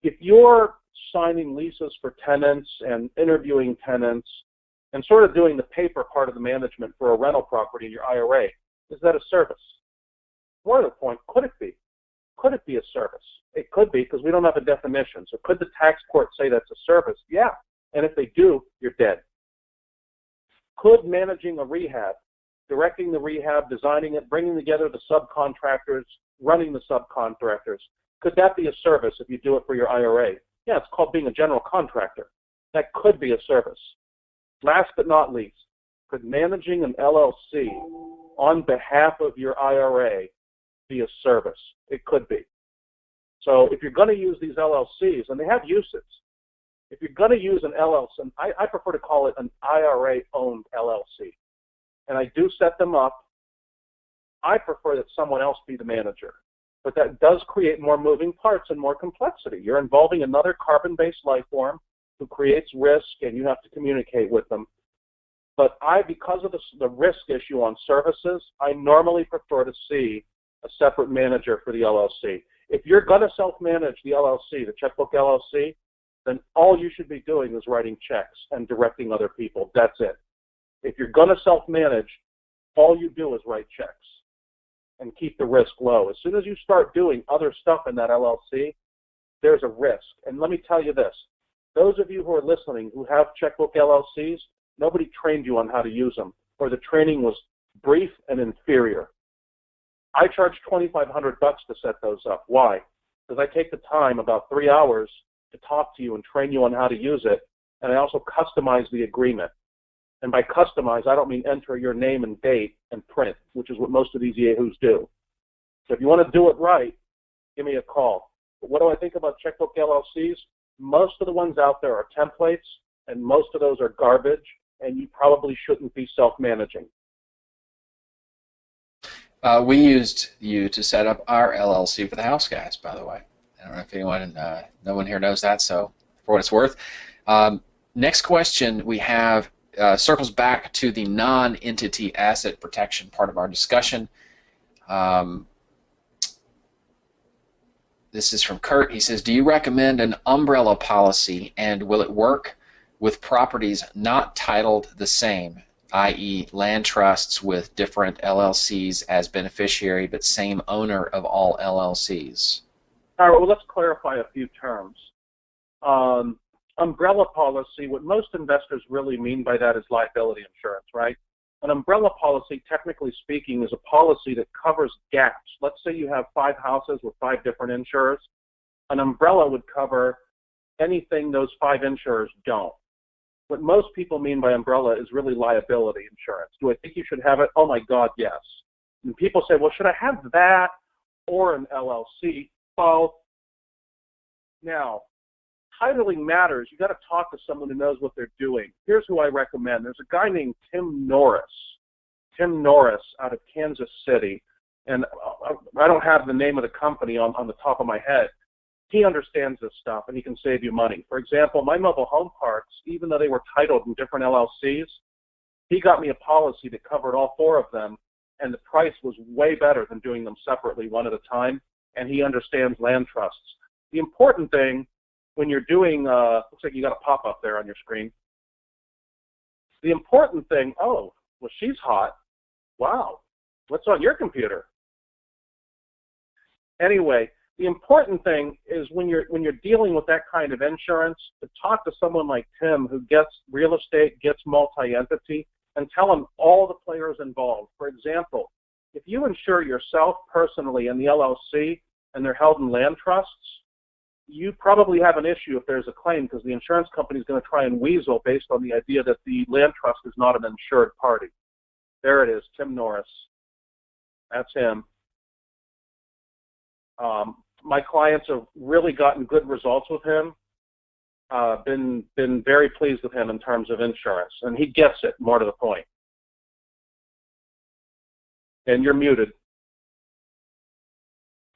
if you're signing leases for tenants and interviewing tenants and sort of doing the paper part of the management for a rental property in your IRA, is that a service? More to the point, could it be? Could it be a service? It could be because we don't have a definition. So could the tax court say that's a service? Yeah. And if they do, you're dead. Could managing a rehab, directing the rehab, designing it, bringing together the subcontractors, running the subcontractors, could that be a service if you do it for your IRA? Yeah, it's called being a general contractor. That could be a service. Last but not least, could managing an LLC on behalf of your IRA be a service? It could be. So if you're going to use these LLCs, and they have uses, if you're going to use an LLC, I prefer to call it an IRA-owned LLC. And I do set them up. I prefer that someone else be the manager. But that does create more moving parts and more complexity. You're involving another carbon-based life form who creates risk, and you have to communicate with them. But because of the risk issue on services, I normally prefer to see a separate manager for the LLC. If you're going to self-manage the LLC, the checkbook LLC, then all you should be doing is writing checks and directing other people. That's it. If you're going to self-manage, all you do is write checks and keep the risk low. As soon as you start doing other stuff in that LLC, there's a risk. And let me tell you this. Those of you who are listening who have checkbook LLCs, nobody trained you on how to use them, or the training was brief and inferior. I charge $2,500 to set those up. Why? Because I take the time, about 3 hours, to talk to you and train you on how to use it, and I also customize the agreement. And by customize, I don't mean enter your name and date and print, which is what most of these yahoos do. So if you want to do it right, give me a call. But what do I think about checkbook LLCs? Most of the ones out there are templates, and most of those are garbage, and you probably shouldn't be self-managing. We used you to set up our LLC for the house guys, by the way. I don't know if anyone, no one here knows that, so for what it's worth. Next question we have circles back to the non-entity asset protection part of our discussion. This is from Kurt. He says, do you recommend an umbrella policy, and will it work with properties not titled the same, i.e. land trusts with different LLCs as beneficiary but same owner of all LLCs? All right, well, let's clarify a few terms. Umbrella policy, what most investors really mean by that is liability insurance, right? An umbrella policy, technically speaking, is a policy that covers gaps. Let's say you have 5 houses with 5 different insurers. An umbrella would cover anything those 5 insurers don't. What most people mean by umbrella is really liability insurance. Do I think you should have it? Oh my God, yes. And people say, well, should I have that or an LLC? Both. Now, titling matters. You got to talk to someone who knows what they're doing. Here's who I recommend. There's a guy named Tim Norris out of Kansas City, and I don't have the name of the company on the top of my head. He understands this stuff, and he can save you money. For example, my mobile home parks, even though they were titled in different LLCs, he got me a policy that covered all 4 of them, and the price was way better than doing them separately one at a time, and he understands land trusts. The important thing when you're doing, looks like you got a pop-up there on your screen. The important thing, oh, well, she's hot. Wow, what's on your computer? Anyway, the important thing is when you're dealing with that kind of insurance, to talk to someone like Tim who gets real estate, gets multi-entity, and tell him all the players involved. For example, if you insure yourself personally in the LLC and they're held in land trusts, you probably have an issue if there's a claim because the insurance company is going to try and weasel based on the idea that the land trust is not an insured party. There it is, Tim Norris. That's him. My clients have really gotten good results with him. Been very pleased with him in terms of insurance, and he gets it, more to the point. And you're muted.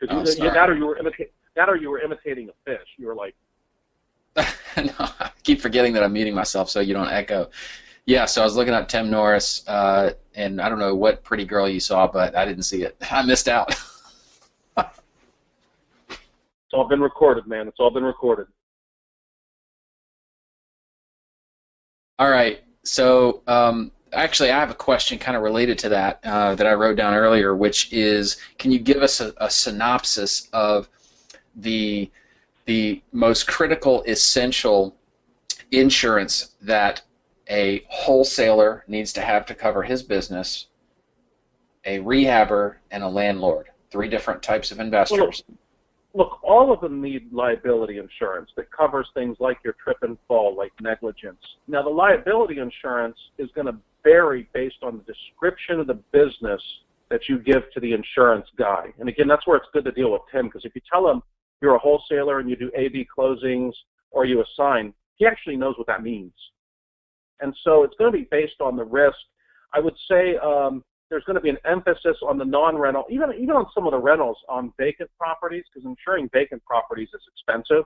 That or you were imitating a fish. You were like... No, I keep forgetting that I'm muting myself so you don't echo. Yeah, so I was looking at Tim Norris, and I don't know what pretty girl you saw, but I didn't see it. I missed out. It's all been recorded, man. It's all been recorded. All right. So actually, I have a question kind of related to that that I wrote down earlier, which is, can you give us a synopsis of the most critical, essential insurance that a wholesaler needs to have to cover his business, a rehabber, and a landlord? 3 different types of investors. Look, all of them need liability insurance that covers things like your trip and fall, like negligence. Now, the liability insurance is going to vary based on the description of the business that you give to the insurance guy. And again, that's where it's good to deal with Tim, because if you tell him you're a wholesaler and you do A/B closings or you assign, he actually knows what that means. And so it's going to be based on the risk. I would say there's going to be an emphasis on the non-rental, even on some of the rentals on vacant properties, because insuring vacant properties is expensive.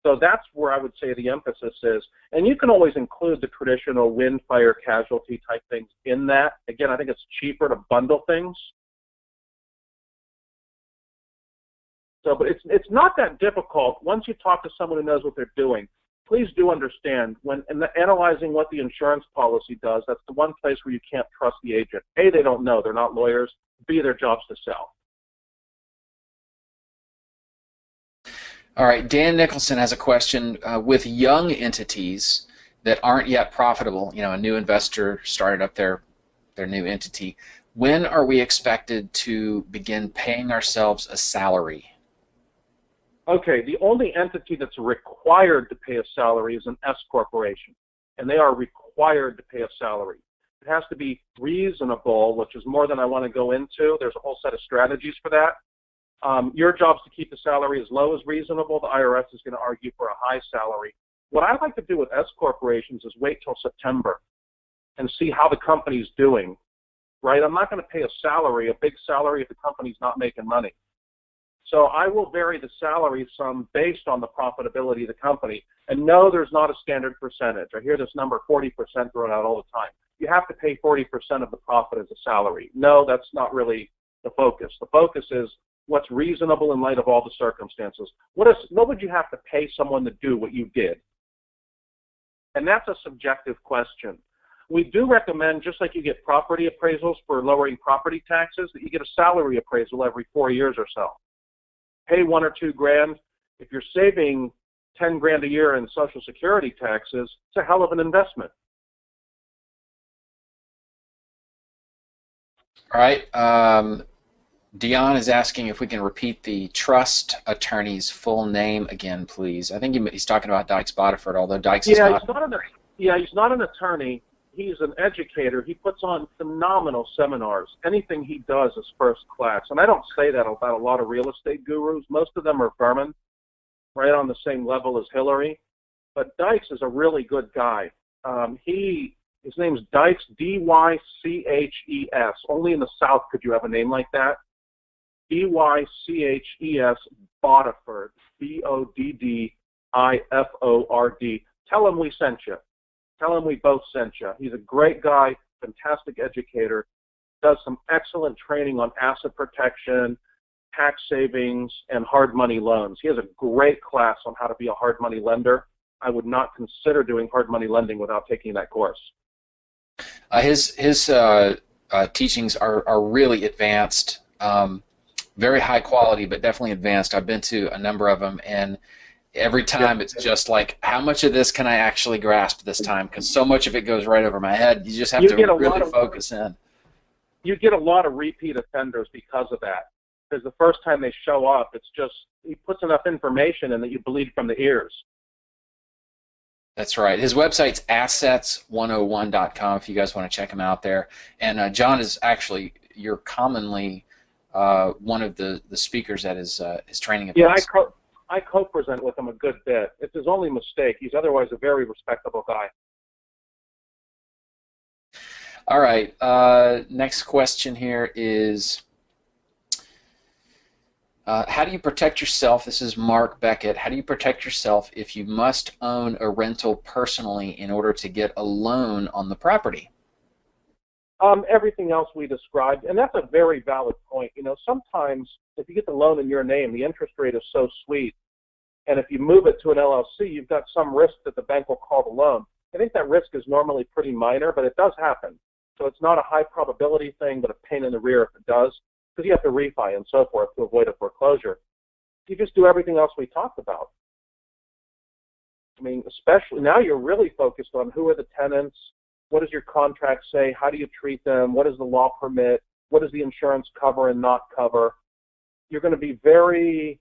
So that's where I would say the emphasis is. And you can always include the traditional wind, fire, casualty type things in that. Again, I think it's cheaper to bundle things. So, but it's not that difficult once you talk to someone who knows what they're doing. Please do understand, when analyzing what the insurance policy does, that's the one place where you can't trust the agent. A, they don't know. They're not lawyers. B, their job's to sell. All right, Dan Nicholson has a question. With young entities that aren't yet profitable, you know, a new investor started up their new entity, when are we expected to begin paying ourselves a salary? Okay, the only entity that's required to pay a salary is an S corporation, and they are required to pay a salary. It has to be reasonable, which is more than I want to go into. There's a whole set of strategies for that. Your job is to keep the salary as low as reasonable. The IRS is going to argue for a high salary. What I like to do with S corporations is wait till September and see how the company's doing. right? I'm not going to pay a big salary, if the company's not making money. So I will vary the salary some based on the profitability of the company. And no, there's not a standard percentage. I hear this number 40% thrown out all the time. You have to pay 40% of the profit as a salary. No, that's not really the focus. The focus is what's reasonable in light of all the circumstances. What would you have to pay someone to do what you did? And that's a subjective question. We do recommend, just like you get property appraisals for lowering property taxes, that you get a salary appraisal every 4 years or so. Pay $1 or $2 grand. If you're saving 10 grand a year in Social Security taxes, it's a hell of an investment. All right. Dion is asking if we can repeat the trust attorney's full name again, please. I think he's talking about Dykes Boddiford, although Dykes is not. He's not an attorney. He's an educator. He puts on phenomenal seminars. Anything he does is first class. And I don't say that about a lot of real estate gurus. Most of them are vermin, right on the same level as Hillary. But Dykes is a really good guy. His name's Dykes, D-Y-C-H-E-S. Only in the South could you have a name like that. D-Y-C-H-E-S, Boddiford, B-O-D-D-I-F-O-R-D. Tell him we sent you. Tell him we both sent you. He's a great guy, fantastic educator, does some excellent training on asset protection, tax savings, and hard money loans. He has a great class on how to be a hard money lender. I would not consider doing hard money lending without taking that course. His teachings are really advanced, very high quality, but definitely advanced. I've been to a number of them, and every time it's just like, how much of this can I actually grasp this time? Because so much of it goes right over my head. You just have to really focus in. You get a lot of repeat offenders because of that. Because the first time they show up, it's just, he puts enough information in that you bleed from the ears. That's right. His website's assets101.com if you guys want to check him out there. And John is actually, you're commonly one of the speakers at his training events. Yeah, I co-present with him a good bit. It's his only mistake. He's otherwise a very respectable guy. All right. Next question here is, how do you protect yourself? This is Mark Beckett. How do you protect yourself if you must own a rental personally in order to get a loan on the property? Everything else we described, and that's a very valid point. You know, sometimes if you get the loan in your name, the interest rate is so sweet, and if you move it to an LLC, you've got some risk that the bank will call the loan. I think that risk is normally pretty minor, but it does happen. So it's not a high probability thing, but a pain in the rear if it does, because you have to refi and so forth to avoid a foreclosure. You just do everything else we talked about. I mean, especially now you're really focused on who are the tenants, what does your contract say, how do you treat them, what does the law permit, what does the insurance cover and not cover. You're going to be very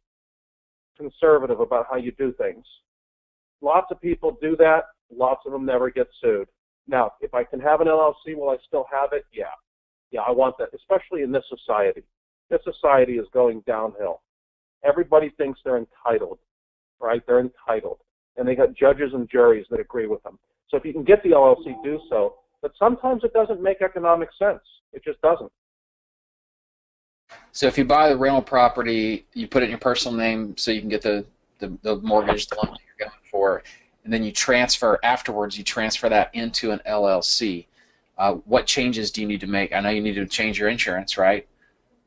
conservative about how you do things. Lots of people do that, lots of them never get sued. Now, if I can have an LLC, will I still have it? Yeah. Yeah, I want that, especially in this society. This society is going downhill. Everybody thinks they're entitled, right? They're entitled. And they got judges and juries that agree with them. So if you can get the LLC, do so. But sometimes it doesn't make economic sense. It just doesn't. So if you buy the rental property, you put it in your personal name so you can get the mortgage, the loan that you're going for, and then you transfer, afterwards you transfer that into an LLC. What changes do you need to make? I know you need to change your insurance, right?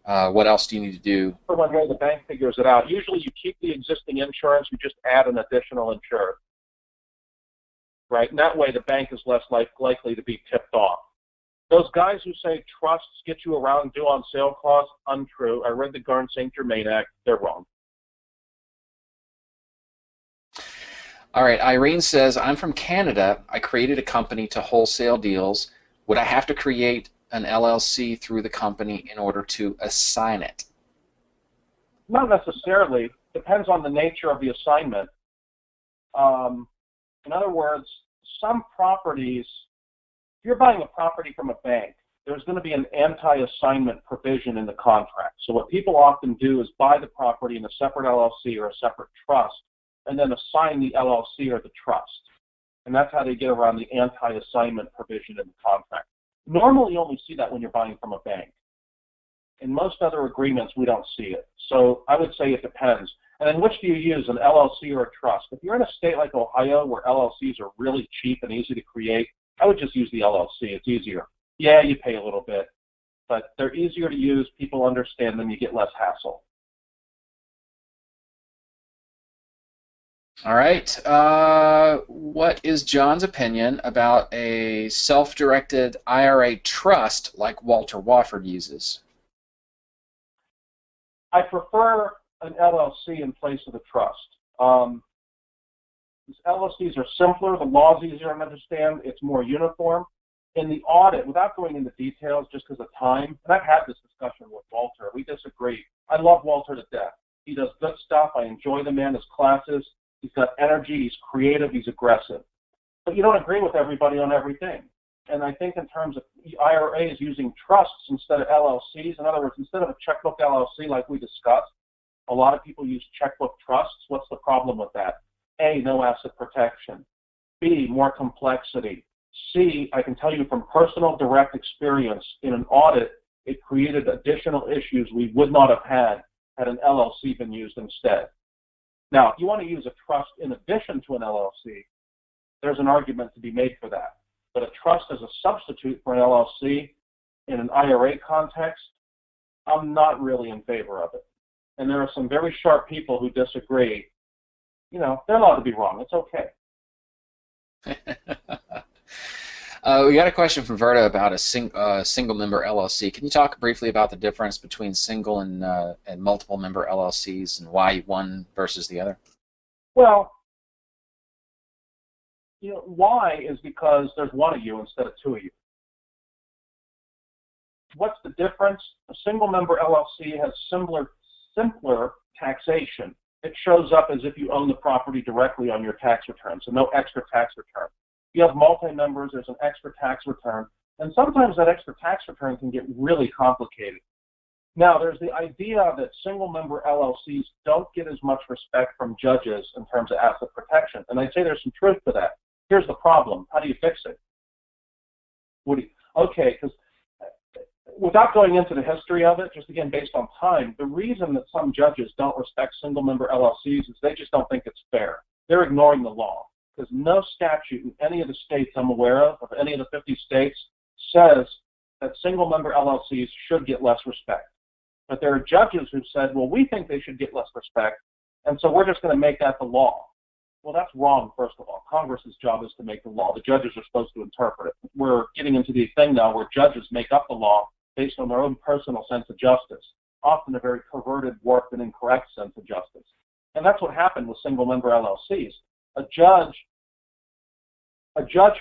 What else do you need to do? For one way the bank figures it out. Usually you keep the existing insurance, you just add an additional insured. Right? And that way the bank is less likely to be tipped off. Those guys who say trusts get you around due on sale clause, untrue. I read the Garn St. Germain Act. They're wrong. All right. Irene says, I'm from Canada. I created a company to wholesale deals. Would I have to create an LLC through the company in order to assign it? Not necessarily. Depends on the nature of the assignment. In other words, some properties, if you're buying a property from a bank, there's going to be an anti-assignment provision in the contract. So what people often do is buy the property in a separate LLC or a separate trust and then assign the LLC or the trust. And that's how they get around the anti-assignment provision in the contract. Normally, you only see that when you're buying from a bank. In most other agreements, we don't see it. So I would say it depends. And then which do you use, an LLC or a trust? If you're in a state like Ohio where LLCs are really cheap and easy to create, I would just use the LLC. It's easier. Yeah, you pay a little bit, but they're easier to use. People understand them. You get less hassle. All right. What is John's opinion about a self-directed IRA trust like Walter Wofford uses? I prefer an LLC in place of a trust. These LLCs are simpler. The law's easier to understand. It's more uniform. In the audit, without going into details just because of time, and I've had this discussion with Walter, we disagree. I love Walter to death. He does good stuff. I enjoy the man, his classes. He's got energy. He's creative. He's aggressive. But you don't agree with everybody on everything. And I think in terms of IRAs using trusts instead of LLCs, in other words, instead of a checkbook LLC like we discussed, a lot of people use checkbook trusts. What's the problem with that? A, no asset protection. B, more complexity. C, I can tell you from personal direct experience, in an audit, it created additional issues we would not have had an LLC been used instead. Now, if you want to use a trust in addition to an LLC, there's an argument to be made for that. But a trust as a substitute for an LLC in an IRA context, I'm not really in favor of it. And there are some very sharp people who disagree. You know, they're allowed to be wrong. It's okay. We got a question from Verta about a single-member LLC. Can you talk briefly about the difference between single and multiple-member LLCs and why one versus the other? Well, you know, why is because there's one of you instead of two of you. What's the difference? A single-member LLC has simpler taxation. It shows up as if you own the property directly on your tax return, so no extra tax return. You have multi-members, there's an extra tax return, and sometimes that extra tax return can get really complicated. Now, there's the idea that single-member LLCs don't get as much respect from judges in terms of asset protection, and I'd say there's some truth to that. Here's the problem. How do you fix it? Okay, because without going into the history of it, just again based on time, the reason that some judges don't respect single-member LLCs is they just don't think it's fair. They're ignoring the law. Because no statute in any of the states I'm aware of any of the 50 states, says that single-member LLCs should get less respect. But there are judges who've said, well, we think they should get less respect, and so we're just going to make that the law. Well, that's wrong, first of all. Congress's job is to make the law. The judges are supposed to interpret it. We're getting into the thing now where judges make up the law based on their own personal sense of justice, often a very perverted, warped, and incorrect sense of justice. And that's what happened with single-member LLCs. A judge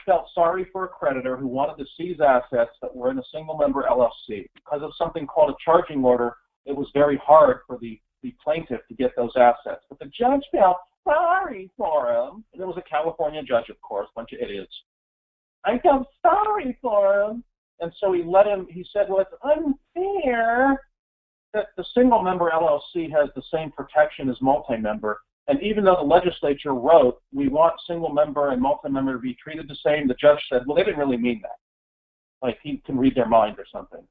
felt sorry for a creditor who wanted to seize assets that were in a single-member LLC. Because of something called a charging order, it was very hard for the plaintiff to get those assets. But the judge felt sorry for him. And it was a California judge, of course, a bunch of idiots. I felt sorry for him. And so he said, well, it's unfair that the single-member LLC has the same protection as multi-member. And even though the legislature wrote, we want single-member and multi-member to be treated the same, the judge said, well, they didn't really mean that. Like, he can read their mind or something.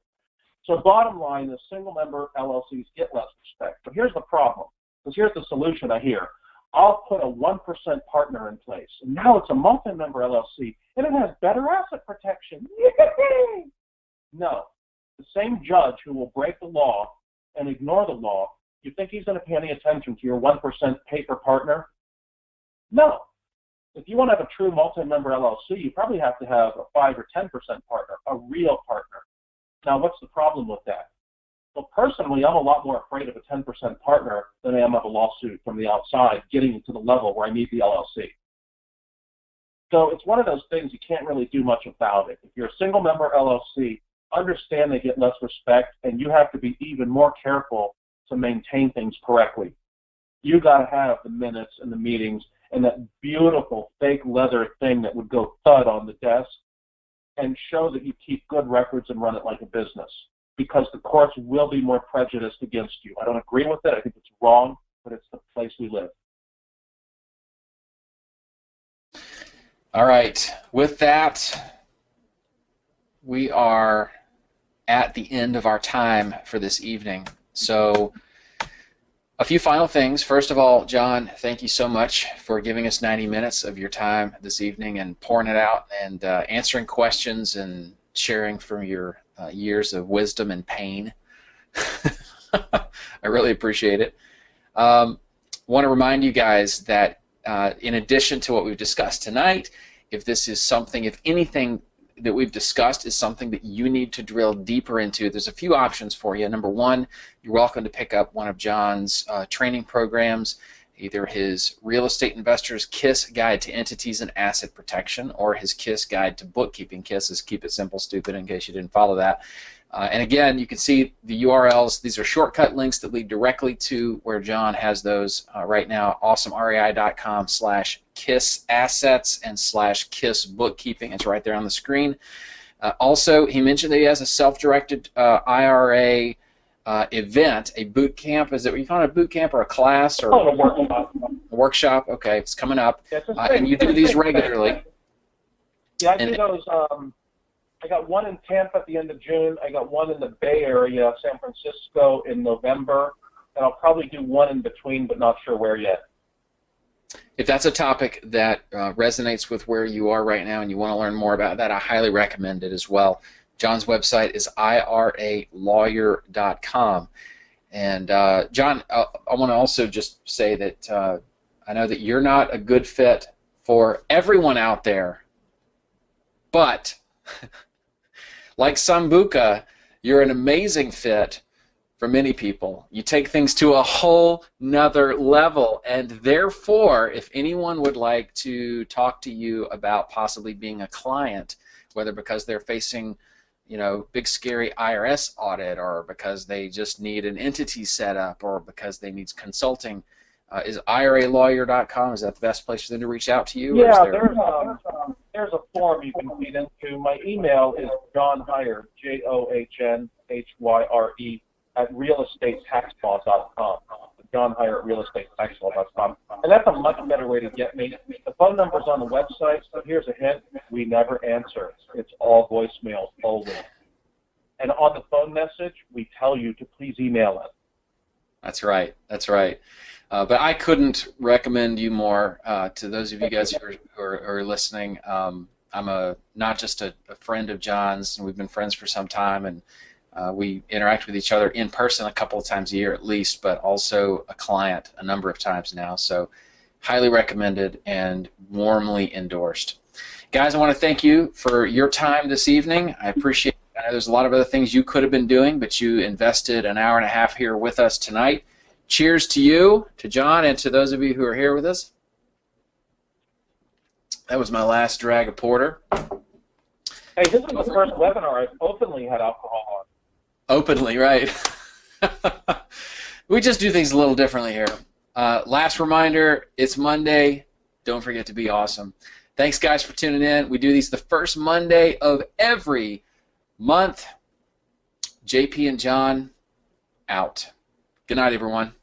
So bottom line is single-member LLCs get less respect. But here's the problem, because here's the solution I hear. I'll put a 1% partner in place. And now it's a multi-member LLC, and it has better asset protection. Yay! No. The same judge who will break the law and ignore the law, you think he's going to pay any attention to your 1% paper partner? No. If you want to have a true multi-member LLC, you probably have to have a 5 or 10% partner, a real partner. Now, what's the problem with that? Well, personally, I'm a lot more afraid of a 10% partner than I am of a lawsuit from the outside getting to the level where I need the LLC. So it's one of those things you can't really do much about it. If you're a single-member LLC, understand they get less respect, and you have to be even more careful to maintain things correctly. You got to have the minutes and the meetings and that beautiful fake leather thing that would go thud on the desk and show that you keep good records and run it like a business, because the courts will be more prejudiced against you. I don't agree with it. I think it's wrong, but it's the place we live. All right. With that, we are at the end of our time for this evening. So a few final things. First of all, John, thank you so much for giving us 90 minutes of your time this evening and pouring it out and answering questions and sharing from your years of wisdom and pain. I really appreciate it. Want to remind you guys that in addition to what we've discussed tonight, if this is something, if anything that we've discussed is something that you need to drill deeper into, there's a few options for you. Number one, you're welcome to pick up one of John's training programs, either his Real Estate Investor's KISS Guide to Entities and Asset Protection or his KISS Guide to Bookkeeping. KISS is Keep It Simple, Stupid, in case you didn't follow that. And again, you can see the URLs. These are shortcut links that lead directly to where John has those right now, awesomerei.com/KISS-assets and /KISS-bookkeeping. It's right there on the screen. Also, he mentioned that he has a self-directed IRA event, a boot camp. Is it what you call it, a boot camp or a class or a workshop? A workshop? Okay, it's coming up. Yeah, and you do these regularly. Yeah, I do those. I got one in Tampa at the end of June. I got one in the Bay Area, San Francisco, in November. And I'll probably do one in between, but not sure where yet. If that's a topic that resonates with where you are right now and you want to learn more about that, I highly recommend it as well. John's website is iralawyer.com. And John, I want to also just say that I know that you're not a good fit for everyone out there, but like Sambuca, you're an amazing fit for many people. You take things to a whole nother level, and therefore, if anyone would like to talk to you about possibly being a client, whether because they're facing, you know, big scary IRS audit, or because they just need an entity set up, or because they need consulting, is iralawyer.com, is that the best place for them to reach out to you? Yeah, there's a form you can feed into. My email is johnhyre, JOHNHYRE, @realestatetaxlaw.com. Johnhyre @realestatetaxlaw.com. And that's a much better way to get me. The phone number's on the website, so here's a hint. We never answer. It's all voicemails, always. And on the phone message, we tell you to please email us. That's right. That's right. But I couldn't recommend you more to those of you guys who are listening. I'm not just a friend of John's, and we've been friends for some time, and we interact with each other in person a couple of times a year at least, but also a client a number of times now. So highly recommended and warmly endorsed. Guys, I want to thank you for your time this evening. I appreciate it. I know there's a lot of other things you could have been doing, but you invested an hour and a half here with us tonight. Cheers to you, to John, and to those of you who are here with us. That was my last drag of porter. Hey, this is the first webinar I've openly had alcohol on. Openly, right. We just do things a little differently here. Last reminder, it's Monday. Don't forget to be awesome. Thanks, guys, for tuning in. We do these the first Monday of every month. JP and John, out. Good night, everyone.